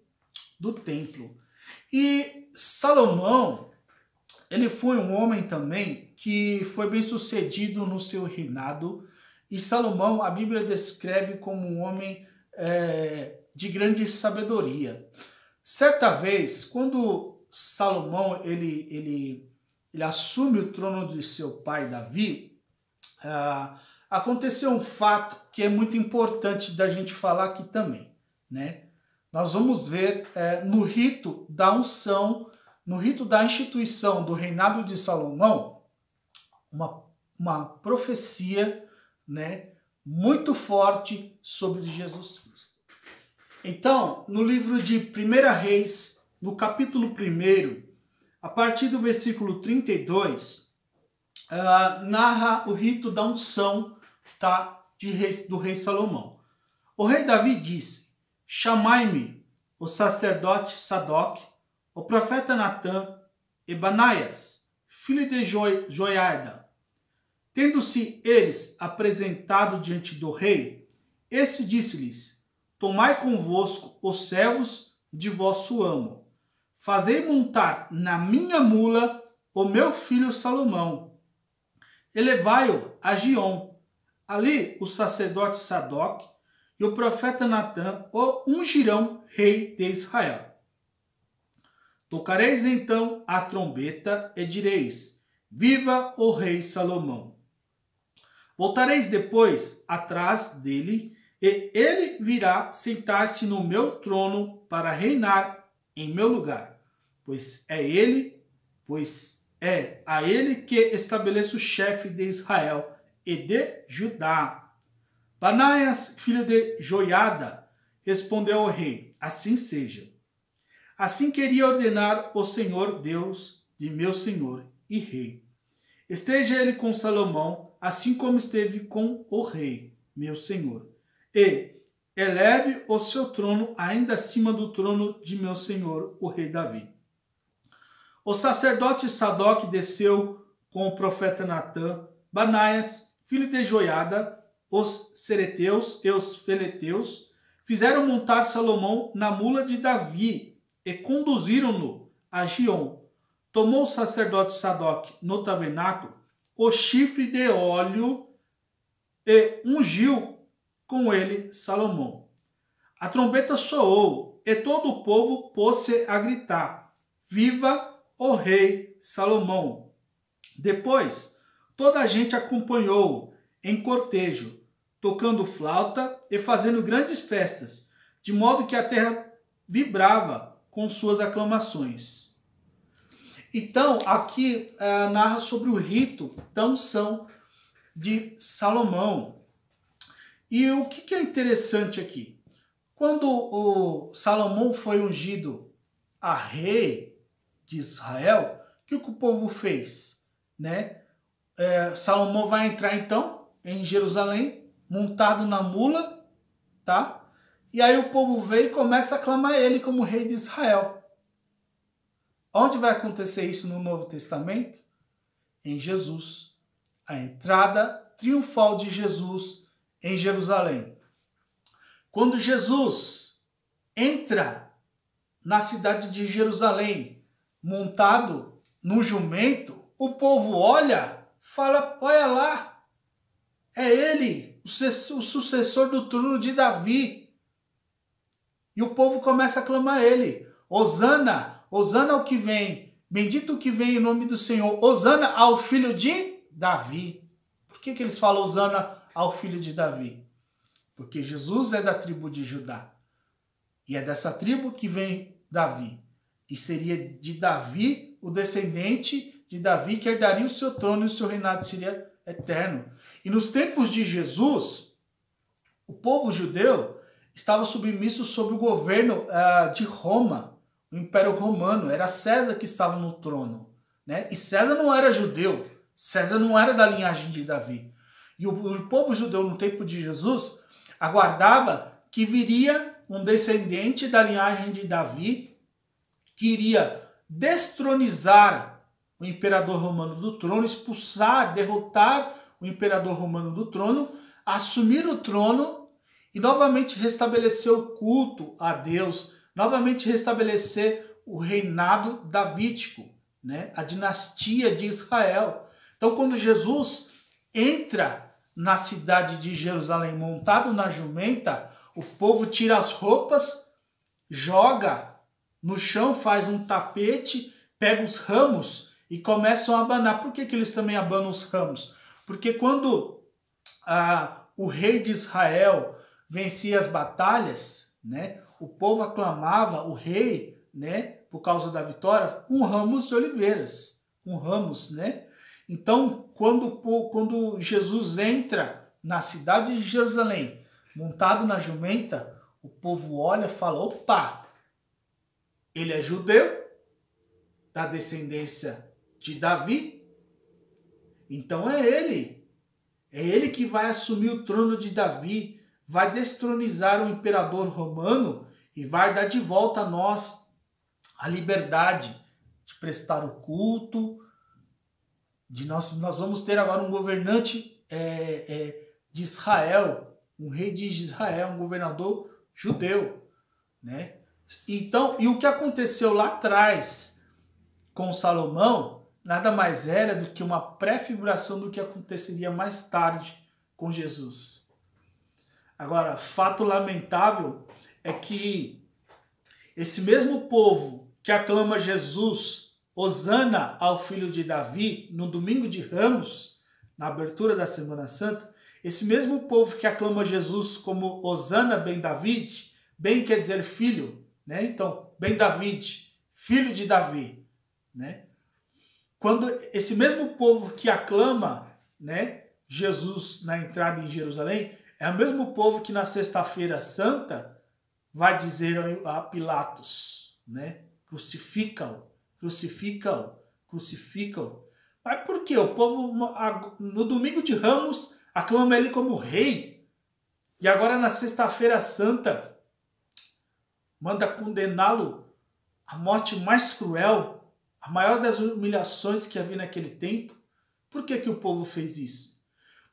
do templo. E Salomão, ele foi um homem também que foi bem sucedido no seu reinado. E Salomão, a Bíblia descreve como um homem de grande sabedoria. Certa vez, quando Salomão ele assume o trono de seu pai Davi, aconteceu um fato que é muito importante da gente falar aqui também, né? Nós vamos ver no rito da unção, no rito da instituição do reinado de Salomão, uma profecia, né, muito forte sobre Jesus Cristo. Então, no livro de 1 Reis, no capítulo 1, a partir do versículo 32, narra o rito da unção, tá, do rei Salomão. O rei Davi disse: chamai-me o sacerdote Sadoc, o profeta Natã e Banaias, filho de Joiada. Tendo-se eles apresentado diante do rei, este disse-lhes: tomai convosco os servos de vosso amo, fazei montar na minha mula o meu filho Salomão, e levai-o a Giom. Ali o sacerdote Sadoc e o profeta Natã o ungirão rei de Israel. Tocareis então a trombeta e direis: viva o rei Salomão. Voltareis depois atrás dele, e ele virá sentar-se no meu trono para reinar em meu lugar, pois é a ele que estabeleço o chefe de Israel e de Judá. Banaias, filho de Joiada, respondeu ao rei: assim seja. Assim queria ordenar o Senhor Deus de meu senhor e rei. Esteja ele com Salomão, assim como esteve com o rei, meu senhor, e eleve o seu trono ainda acima do trono de meu senhor, o rei Davi. O sacerdote Sadoc desceu com o profeta Natã. Banaias, filho de Joiada, os sereteus e os feleteus fizeram montar Salomão na mula de Davi e conduziram-no a Giom. Tomou o sacerdote Sadoc no tabernáculo o chifre de óleo e ungiu com ele Salomão. A trombeta soou e todo o povo pôs-se a gritar: viva o rei Salomão! Depois, toda a gente acompanhou-o em cortejo, tocando flauta e fazendo grandes festas, de modo que a terra vibrava com suas aclamações. Então, aqui narra sobre o rito da unção de Salomão. E o que é interessante aqui? Quando o Salomão foi ungido a rei de Israel, o que o povo fez? Né? Salomão vai entrar então em Jerusalém, montado na mula, tá? E aí o povo veio e começa a aclamar ele como rei de Israel. Onde vai acontecer isso no Novo Testamento? Em Jesus. A entrada triunfal de Jesus em Jerusalém. Quando Jesus entra na cidade de Jerusalém, montado num jumento, o povo olha, fala: olha lá, é ele, o sucessor do trono de Davi. E o povo começa a aclamar ele: Hosana! Hosana ao que vem, bendito o que vem em nome do Senhor, Hosana ao filho de Davi. Por que eles falam Hosana ao filho de Davi? Porque Jesus é da tribo de Judá. E é dessa tribo que vem Davi. E seria de Davi, o descendente de Davi, que herdaria o seu trono e o seu reinado seria eterno. E nos tempos de Jesus, o povo judeu estava submisso sob o governo de Roma. O Império Romano, era César que estava no trono, né? E César não era judeu, César não era da linhagem de Davi. E o povo judeu no tempo de Jesus aguardava que viria um descendente da linhagem de Davi que iria destronizar o imperador romano do trono, expulsar, derrotar o imperador romano do trono, assumir o trono e novamente restabelecer o culto a Deus, novamente restabelecer o reinado davídico, né? A dinastia de Israel. Então, quando Jesus entra na cidade de Jerusalém montado na jumenta, o povo tira as roupas, joga no chão, faz um tapete, pega os ramos e começam a abanar. Por que eles também abanam os ramos? Porque quando o rei de Israel vencia as batalhas, né, o povo aclamava o rei, né, por causa da vitória, com ramos de oliveiras, com ramos, né? Então, quando Jesus entra na cidade de Jerusalém, montado na jumenta, o povo olha e fala, opa, ele é judeu, da descendência de Davi, então é ele que vai assumir o trono de Davi, vai destronizar o imperador romano e vai dar de volta a nós a liberdade de prestar o culto, nós vamos ter agora um governante de Israel, um rei de Israel, um governador judeu, né? Então, e o que aconteceu lá atrás com Salomão nada mais era do que uma pré-figuração do que aconteceria mais tarde com Jesus. Agora, fato lamentável é que esse mesmo povo que aclama Jesus, Hosana ao filho de Davi, no domingo de Ramos, na abertura da Semana Santa, esse mesmo povo que aclama Jesus como Hosana ben David, ben quer dizer filho, né? Então, ben David, filho de Davi, né? Quando esse mesmo povo que aclama, né, Jesus na entrada em Jerusalém, é o mesmo povo que na Sexta-feira Santa vai dizer a Pilatos, né? Crucifica-o, crucifica-o, crucifica-o. Mas por quê? O povo no domingo de Ramos aclama ele como rei. E agora na Sexta-feira Santa manda condená-lo à morte mais cruel, a maior das humilhações que havia naquele tempo. Por que o povo fez isso?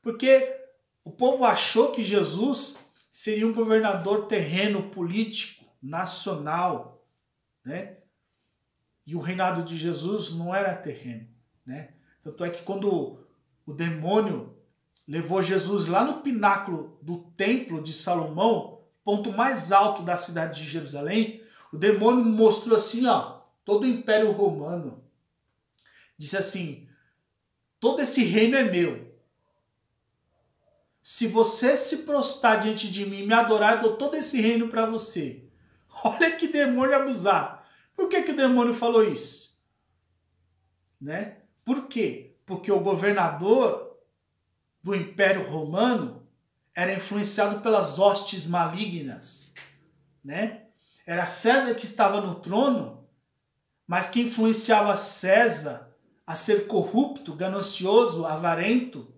Porque o povo achou que Jesus seria um governador terreno, político, nacional, né? E o reinado de Jesus não era terreno, né? Tanto é que quando o demônio levou Jesus lá no pináculo do templo de Salomão, ponto mais alto da cidade de Jerusalém, o demônio mostrou assim, ó, todo o Império Romano. Disse assim, todo esse reino é meu. Se você se prostrar diante de mim e me adorar, eu dou todo esse reino para você. Olha que demônio abusado. Por que o demônio falou isso? Né? Por quê? Porque o governador do Império Romano era influenciado pelas hostes malignas, né? Era César que estava no trono, mas que influenciava César a ser corrupto, ganancioso, avarento,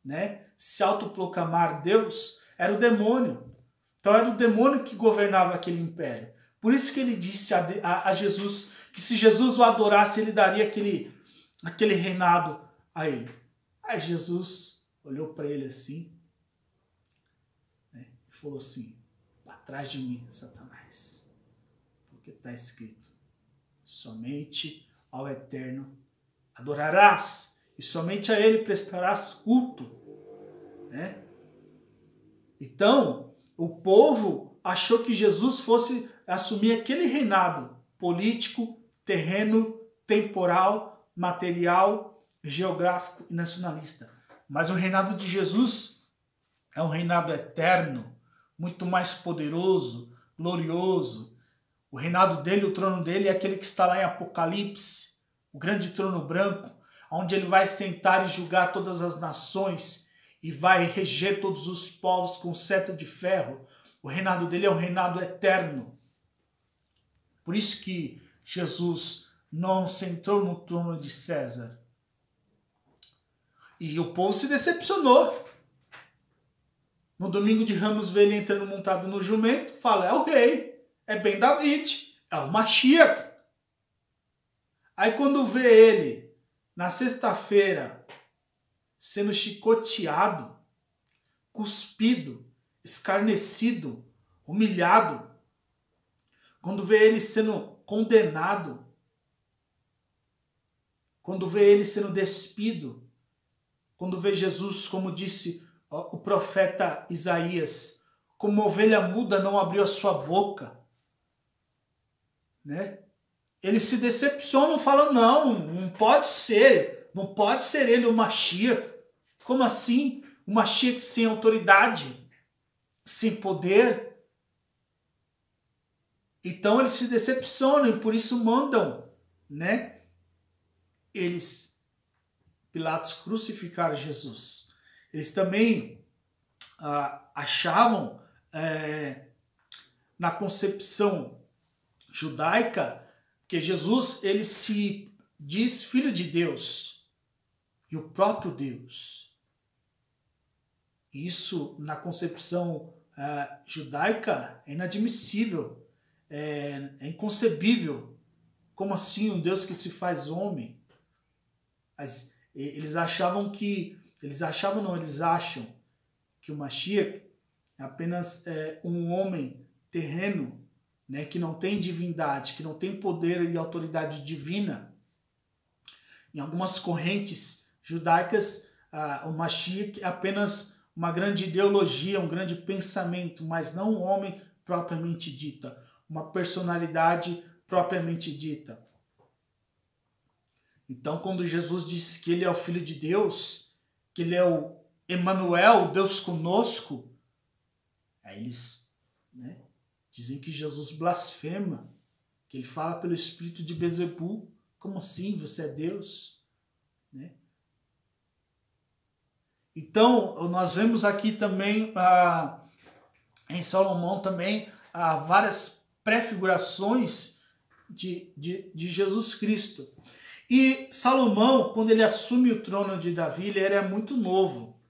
né? Se autoproclamar Deus, era o demônio. Então era o demônio que governava aquele império. Por isso que ele disse a Jesus que se Jesus o adorasse, ele daria aquele reinado a ele. Aí Jesus olhou para ele assim, né, e falou assim, para trás de mim, Satanás, porque está escrito, somente ao Eterno adorarás e somente a ele prestarás culto, né? Então, o povo achou que Jesus fosse assumir aquele reinado político, terreno, temporal, material, geográfico e nacionalista. Mas o reinado de Jesus é um reinado eterno, muito mais poderoso, glorioso. O reinado dele, o trono dele é aquele que está lá em Apocalipse, o grande trono branco, onde ele vai sentar e julgar todas as nações e vai reger todos os povos com cetro de ferro. O reinado dele é um reinado eterno. Por isso que Jesus não sentou no trono de César. E o povo se decepcionou. No domingo de Ramos vê ele entrando montado no jumento, fala, é o rei, é Ben David, é o Mashiach. Aí quando vê ele, na sexta-feira, sendo chicoteado, cuspido, escarnecido, humilhado, quando vê ele sendo condenado, quando vê ele sendo despido, quando vê Jesus, como disse o profeta Isaías, como ovelha muda não abriu a sua boca, né? Eles se decepcionam, falam, não pode ser ele o Mashiach. Como assim? O Mashiach sem autoridade, sem poder? Então eles se decepcionam e por isso mandam, né? Pilatos crucificaram Jesus. Eles também achavam na concepção judaica que Jesus ele se diz filho de Deus e o próprio Deus. Isso na concepção judaica é inadmissível, é inconcebível. Como assim um Deus que se faz homem? Eles acham que o Mashiach é apenas um homem terreno, né, que não tem divindade, que não tem poder e autoridade divina. Em algumas correntes judaicas, o Mashiach é apenas uma grande ideologia, um grande pensamento, mas não um homem propriamente dita, uma personalidade propriamente dita. Então, quando Jesus diz que ele é o Filho de Deus, que ele é o Emanuel, Deus conosco, aí eles, né, dizem que Jesus blasfema, que ele fala pelo espírito de Bezebu. Como assim? Você é Deus? Né? Então, nós vemos aqui também, em Salomão também, várias prefigurações de Jesus Cristo. E Salomão, quando ele assume o trono de Davi, ele era muito novo.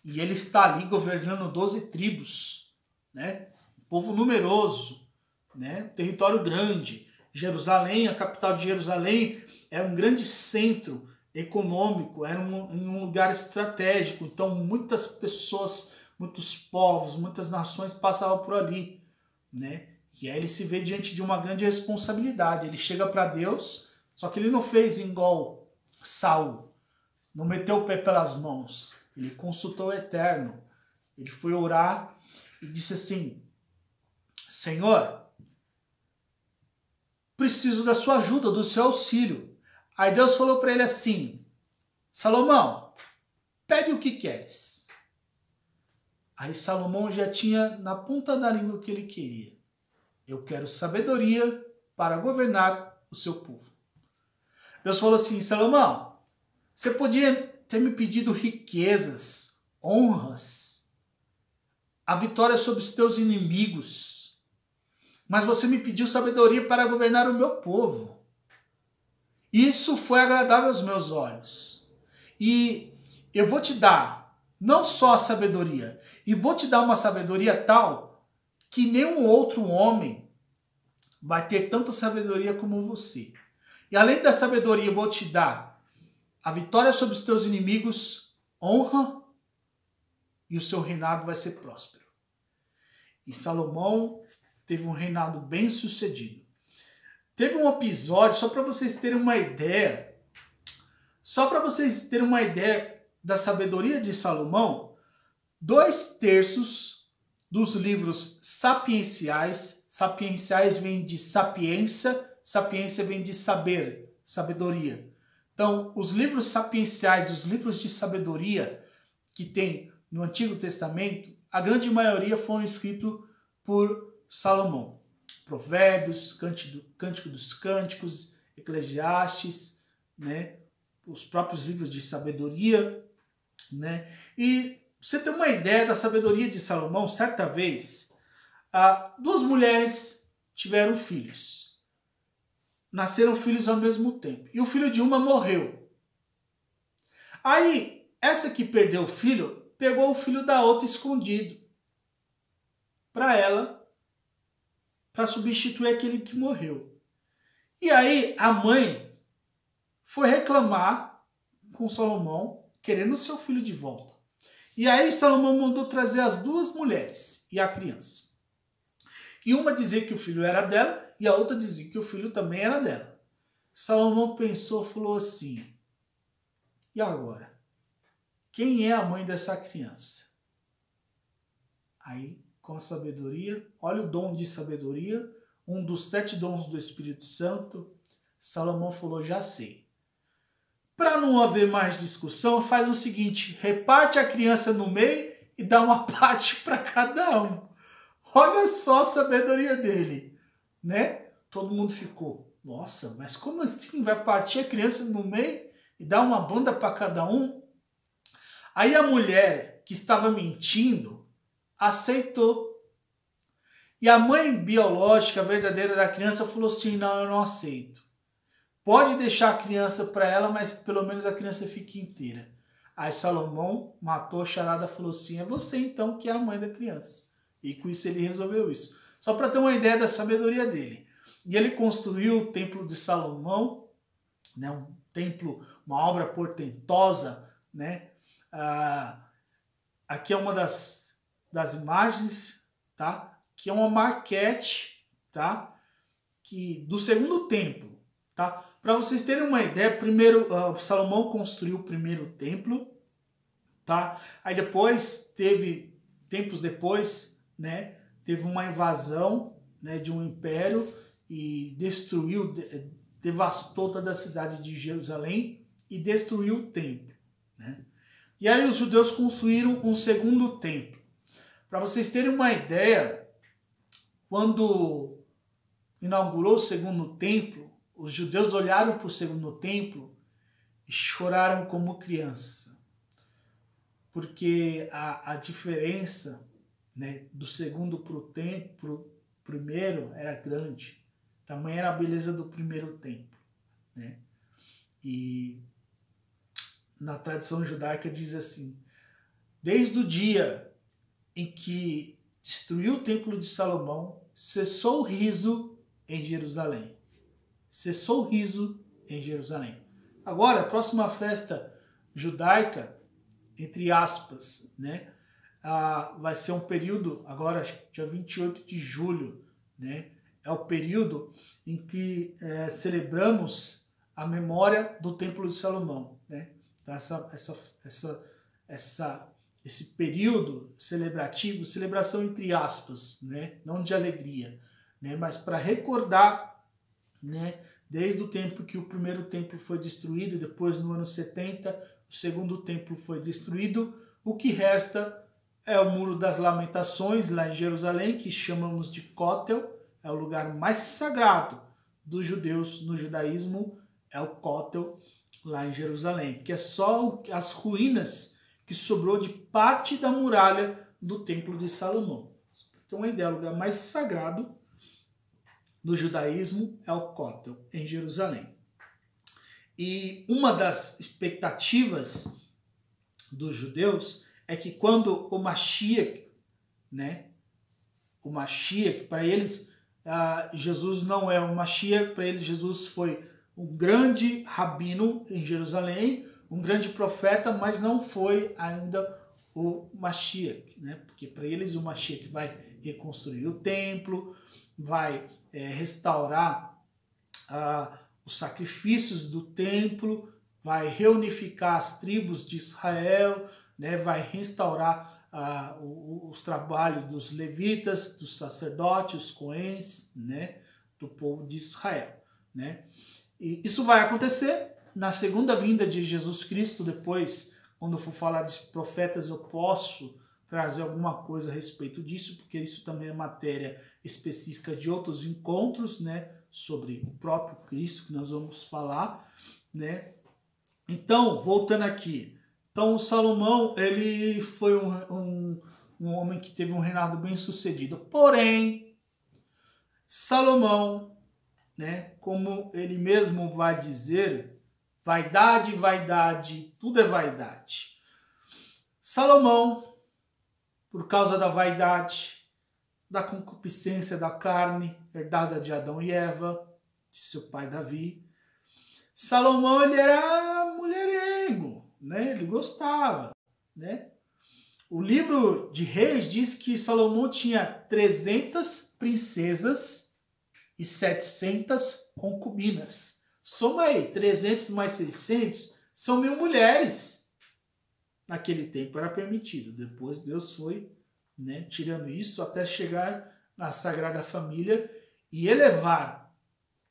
E ele está ali governando 12 tribos, né? Um povo numeroso, né? Território grande. Jerusalém, a capital de Jerusalém, era um grande centro econômico, era um lugar estratégico. Então muitas pessoas, muitos povos, muitas nações passavam por ali, né? E aí ele se vê diante de uma grande responsabilidade. Ele chega para Deus, só que ele não fez igual Saul, não meteu o pé pelas mãos. Ele consultou o Eterno. Ele foi orar e disse assim: Senhor, preciso da sua ajuda, do seu auxílio. Aí Deus falou para ele assim: Salomão, pede o que queres. Aí Salomão já tinha na ponta da língua o que ele queria. Eu quero sabedoria para governar o seu povo. Deus falou assim: Salomão, você podia ter me pedido riquezas, honras, a vitória sobre os teus inimigos, mas você me pediu sabedoria para governar o meu povo. Isso foi agradável aos meus olhos. E eu vou te dar não só a sabedoria, e vou te dar uma sabedoria tal que nenhum outro homem vai ter tanta sabedoria como você. E além da sabedoria, eu vou te dar a vitória sobre os teus inimigos, honra, e o seu reinado vai ser próspero. E Salomão teve um reinado bem sucedido. Teve um episódio, só para vocês terem uma ideia, da sabedoria de Salomão, 2/3 dos livros sapienciais, sapienciais vem de sapiência, sapiência vem de saber, sabedoria. Então, os livros sapienciais, os livros de sabedoria que tem no Antigo Testamento, a grande maioria foram escritos por Salomão. Provérbios, Cântico dos Cânticos, Eclesiastes, né? Os próprios livros de sabedoria, né? E você tem uma ideia da sabedoria de Salomão, certa vez, 2 mulheres tiveram filhos. Nasceram filhos ao mesmo tempo. E o filho de uma morreu. Aí, essa que perdeu o filho, pegou o filho da outra escondido para ela, para substituir aquele que morreu. E aí, a mãe foi reclamar com Salomão, querendo o seu filho de volta. E aí Salomão mandou trazer as duas mulheres e a criança. E uma dizia que o filho era dela e a outra dizia que o filho também era dela. Salomão pensou, falou assim, e agora? Quem é a mãe dessa criança? Aí, com a sabedoria, olha o dom de sabedoria, um dos 7 dons do Espírito Santo, Salomão falou, já sei. Para não haver mais discussão, faz o seguinte, reparte a criança no meio e dá uma parte para cada um. Olha só a sabedoria dele, né? Todo mundo ficou, nossa, mas como assim vai partir a criança no meio e dar uma banda para cada um? Aí a mulher que estava mentindo aceitou. E a mãe biológica verdadeira da criança falou assim, não, eu não aceito. Pode deixar a criança para ela, mas pelo menos a criança fique inteira. Aí Salomão matou a charada e falou assim, é você então que é a mãe da criança. E com isso ele resolveu isso. Só para ter uma ideia da sabedoria dele. E ele construiu o templo de Salomão, né, um templo, uma obra portentosa, né? Aqui é uma das imagens, tá? Que é uma maquete, tá? Do segundo templo, tá? Para vocês terem uma ideia, primeiro Salomão construiu o primeiro templo, tá? Aí depois tempos depois, né, teve uma invasão, né, de um império e devastou toda a cidade de Jerusalém e destruiu o templo, né? E aí os judeus construíram um segundo templo. Para vocês terem uma ideia, quando inaugurou o segundo templo, os judeus olharam para o segundo templo e choraram como criança. Porque a diferença, né, do segundo para o primeiro era grande. Tamanha era a beleza do primeiro templo, né? E na tradição judaica diz assim, desde o dia em que destruiu o templo de Salomão, cessou o riso em Jerusalém. Cessou o riso em Jerusalém. Agora, a próxima festa judaica, entre aspas, né, vai ser um período, agora dia 28 de julho, né, é o período em que celebramos a memória do Templo de Salomão, né? Então, esse período celebrativo, celebração entre aspas, né, não de alegria, né, mas para recordar, né, desde o tempo que o primeiro templo foi destruído, depois no ano 70, o segundo templo foi destruído, o que resta é o Muro das Lamentações, lá em Jerusalém, que chamamos de Kotel, é o lugar mais sagrado dos judeus no judaísmo, é o Kotel, lá em Jerusalém, que é só as ruínas que sobrou de parte da muralha do Templo de Salomão. Então, uma ideia, o lugar mais sagrado do judaísmo é o Kotel, em Jerusalém. E uma das expectativas dos judeus é que quando o Mashiach, né, o Mashiach, para eles, Jesus não é o Mashiach, para eles Jesus foi um grande rabino em Jerusalém, um grande profeta, mas não foi ainda o Mashiach, né? Porque para eles o Mashiach vai reconstruir o templo, vai restaurar os sacrifícios do templo, vai reunificar as tribos de Israel, né? Vai restaurar os trabalhos dos levitas, dos sacerdotes, os coens, né? Do povo de Israel, né? E isso vai acontecer na segunda vinda de Jesus Cristo. Depois, quando eu for falar de profetas, eu posso trazer alguma coisa a respeito disso, porque isso também é matéria específica de outros encontros, né, sobre o próprio Cristo que nós vamos falar, né? Então, voltando aqui, então o Salomão, ele foi um homem que teve um reinado bem sucedido, porém, Salomão, né, como ele mesmo vai dizer, vaidade, vaidade, tudo é vaidade. Salomão, por causa da vaidade, da concupiscência da carne, herdada de Adão e Eva, de seu pai Davi, Salomão, ele era mulherengo, né? Ele gostava, né? O livro de Reis diz que Salomão tinha 300 princesas e 700 concubinas. Soma aí, 300 mais 600 são 1000 mulheres. Naquele tempo era permitido. Depois Deus foi, né, tirando isso até chegar na Sagrada Família e elevar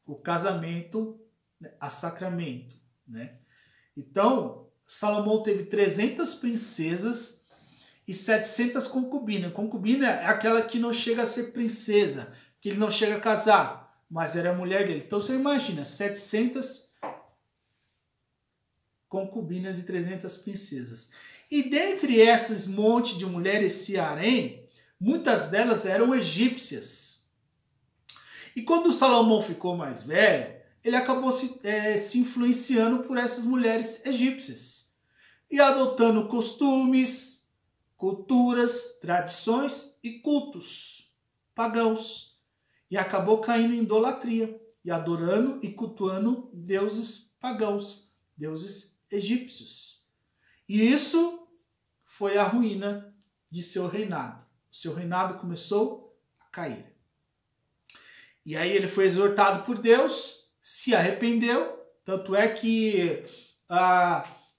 o casamento, né, a sacramento, né? Então, Salomão teve 300 princesas e 700 concubinas. Concubina é aquela que não chega a ser princesa, que ele não chega a casar, mas era a mulher dele. Então você imagina, 700 concubinas e 300 princesas. E dentre essas monte de mulheres, esse harém, muitas delas eram egípcias. E quando Salomão ficou mais velho, ele acabou se influenciando por essas mulheres egípcias e adotando costumes, culturas, tradições e cultos pagãos. E acabou caindo em idolatria e adorando e cultuando deuses pagãos, deuses egípcios. E isso foi a ruína de seu reinado. O seu reinado começou a cair. E aí ele foi exortado por Deus, se arrependeu, tanto é que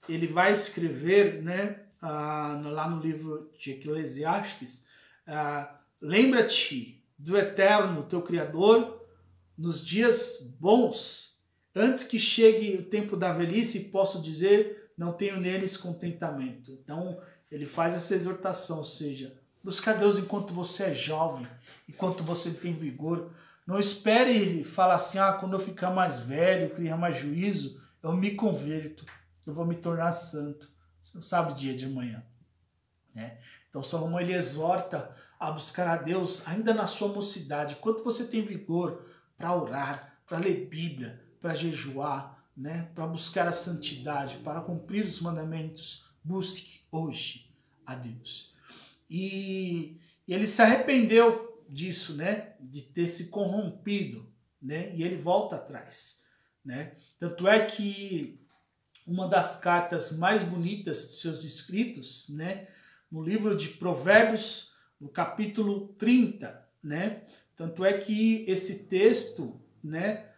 ele vai escrever, né, lá no livro de Eclesiastes, lembra-te do Eterno, teu Criador, nos dias bons, antes que chegue o tempo da velhice e posso dizer, não tenho neles contentamento. Então ele faz essa exortação, ou seja, buscar Deus enquanto você é jovem, enquanto você tem vigor. Não espere falar assim, quando eu ficar mais velho, criar mais juízo, eu me converto, eu vou me tornar santo. Você não sabe o dia de amanhã, né? Então Salomão ele exorta a buscar a Deus ainda na sua mocidade, enquanto você tem vigor para orar, para ler Bíblia, para jejuar, né? Para buscar a santidade, para cumprir os mandamentos, busque hoje a Deus. E ele se arrependeu disso, né, de ter se corrompido, né, e ele volta atrás, né. Tanto é que uma das cartas mais bonitas de seus escritos, né, no livro de Provérbios, no capítulo 30, né, tanto é que esse texto, né,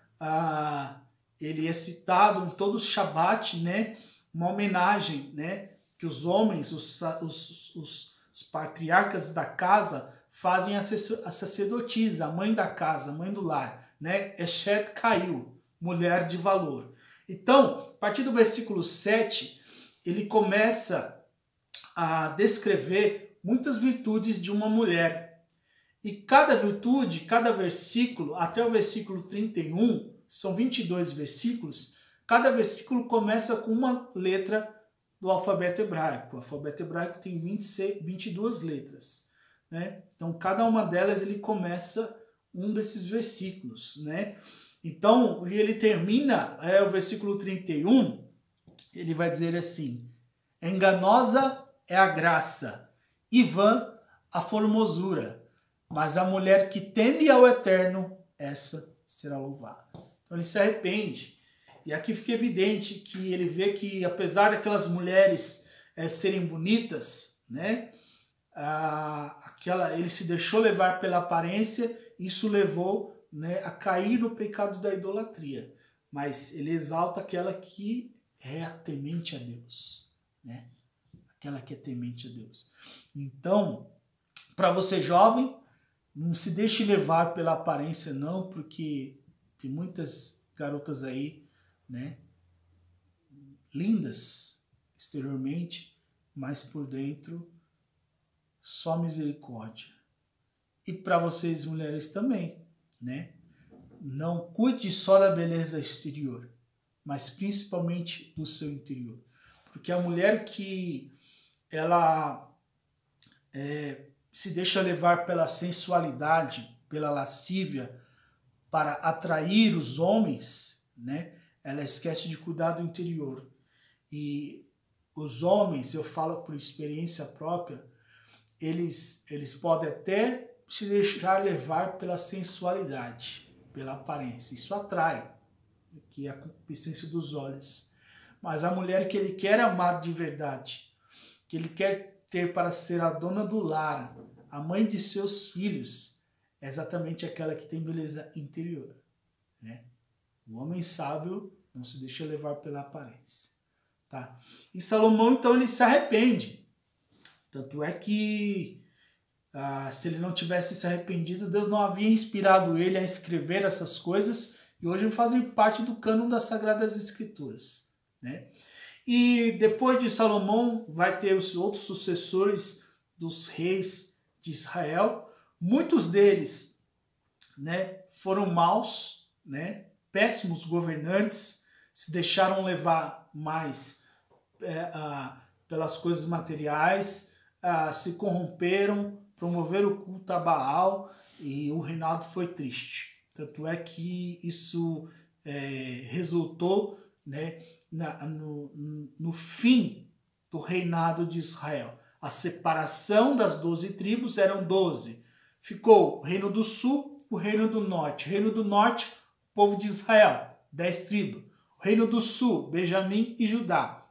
ele é citado em todo o Shabat, né, uma homenagem, né, que os homens, os patriarcas da casa fazem a sacerdotisa, a mãe da casa, a mãe do lar, né? Eshet caiu, mulher de valor. Então, a partir do versículo 7, ele começa a descrever muitas virtudes de uma mulher. E cada virtude, cada versículo, até o versículo 31, são 22 versículos, cada versículo começa com uma letra do alfabeto hebraico. O alfabeto hebraico tem 22 letras. Né? Então, cada uma delas ele começa um desses versículos. Né? Então, ele termina, o versículo 31, ele vai dizer assim: enganosa é a graça, e vã a formosura, mas a mulher que teme ao Eterno, essa será louvada. Então, ele se arrepende. E aqui fica evidente que ele vê que, apesar daquelas mulheres serem bonitas, né? Ele se deixou levar pela aparência, isso levou, né, a cair no pecado da idolatria. Mas ele exalta aquela que é temente a Deus, né? Aquela que é temente a Deus. Então, para você jovem, não se deixe levar pela aparência não, porque tem muitas garotas aí, né, lindas exteriormente, mas por dentro só misericórdia. E para vocês mulheres também, né? Não cuide só da beleza exterior, mas principalmente do seu interior. Porque a mulher que ela se deixa levar pela sensualidade, pela lascívia, para atrair os homens, né? Ela esquece de cuidar do interior. E os homens, eu falo por experiência própria, eles podem até se deixar levar pela sensualidade, pela aparência. Isso atrai, que é a concupiscência dos olhos. Mas a mulher que ele quer amar de verdade, que ele quer ter para ser a dona do lar, a mãe de seus filhos, é exatamente aquela que tem beleza interior, né? O homem sábio não se deixa levar pela aparência, tá? E Salomão, então, ele se arrepende. Tanto é que se ele não tivesse se arrependido, Deus não havia inspirado ele a escrever essas coisas e hoje fazem parte do cânon das Sagradas Escrituras, né? E depois de Salomão vai ter os outros sucessores dos reis de Israel. Muitos deles, né, foram maus, né, péssimos governantes, se deixaram levar mais pelas coisas materiais, se corromperam, promoveram o culto a Baal e o reinado foi triste. Tanto é que isso resultou, né, no fim do reinado de Israel. A separação das 12 tribos eram 12. Ficou o reino do sul, o reino do norte. O reino do norte, o povo de Israel, 10 tribos. O reino do sul, Benjamim e Judá.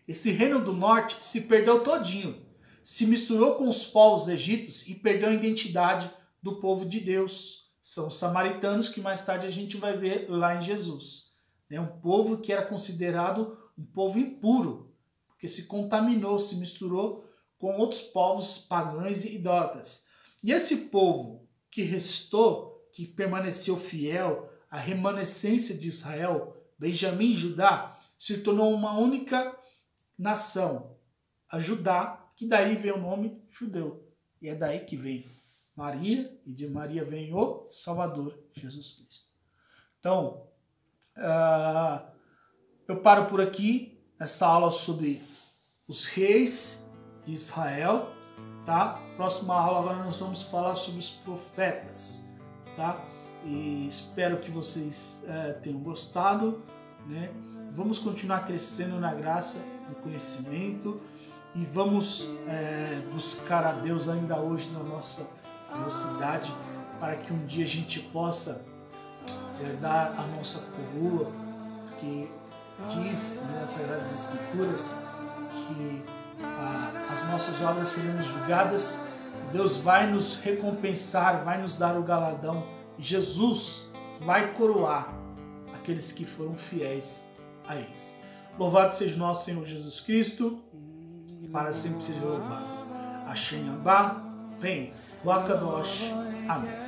Esse reino do norte se perdeu todinho. Se misturou com os povos egípcios e perdeu a identidade do povo de Deus. São os samaritanos, que mais tarde a gente vai ver lá em Jesus. É um povo que era considerado um povo impuro, porque se contaminou, se misturou com outros povos pagãos e idólatras. E esse povo que restou, que permaneceu fiel à remanescência de Israel, Benjamim e Judá, se tornou uma única nação, a Judá, que daí vem o nome judeu. E é daí que vem Maria, e de Maria vem o Salvador, Jesus Cristo. Então, eu paro por aqui, essa aula sobre os reis de Israel, tá? Próxima aula agora nós vamos falar sobre os profetas, tá? E espero que vocês tenham gostado, né? Vamos continuar crescendo na graça, no conhecimento e vamos buscar a Deus ainda hoje na nossa mocidade, para que um dia a gente possa herdar a nossa coroa, que diz nas Sagradas Escrituras que as nossas obras serão julgadas, Deus vai nos recompensar, vai nos dar o galardão, e Jesus vai coroar aqueles que foram fiéis a eles. Louvado seja nosso Senhor Jesus Cristo, para sempre seja louvado. Hashem Abba, Pen, Wakadosh, Amém.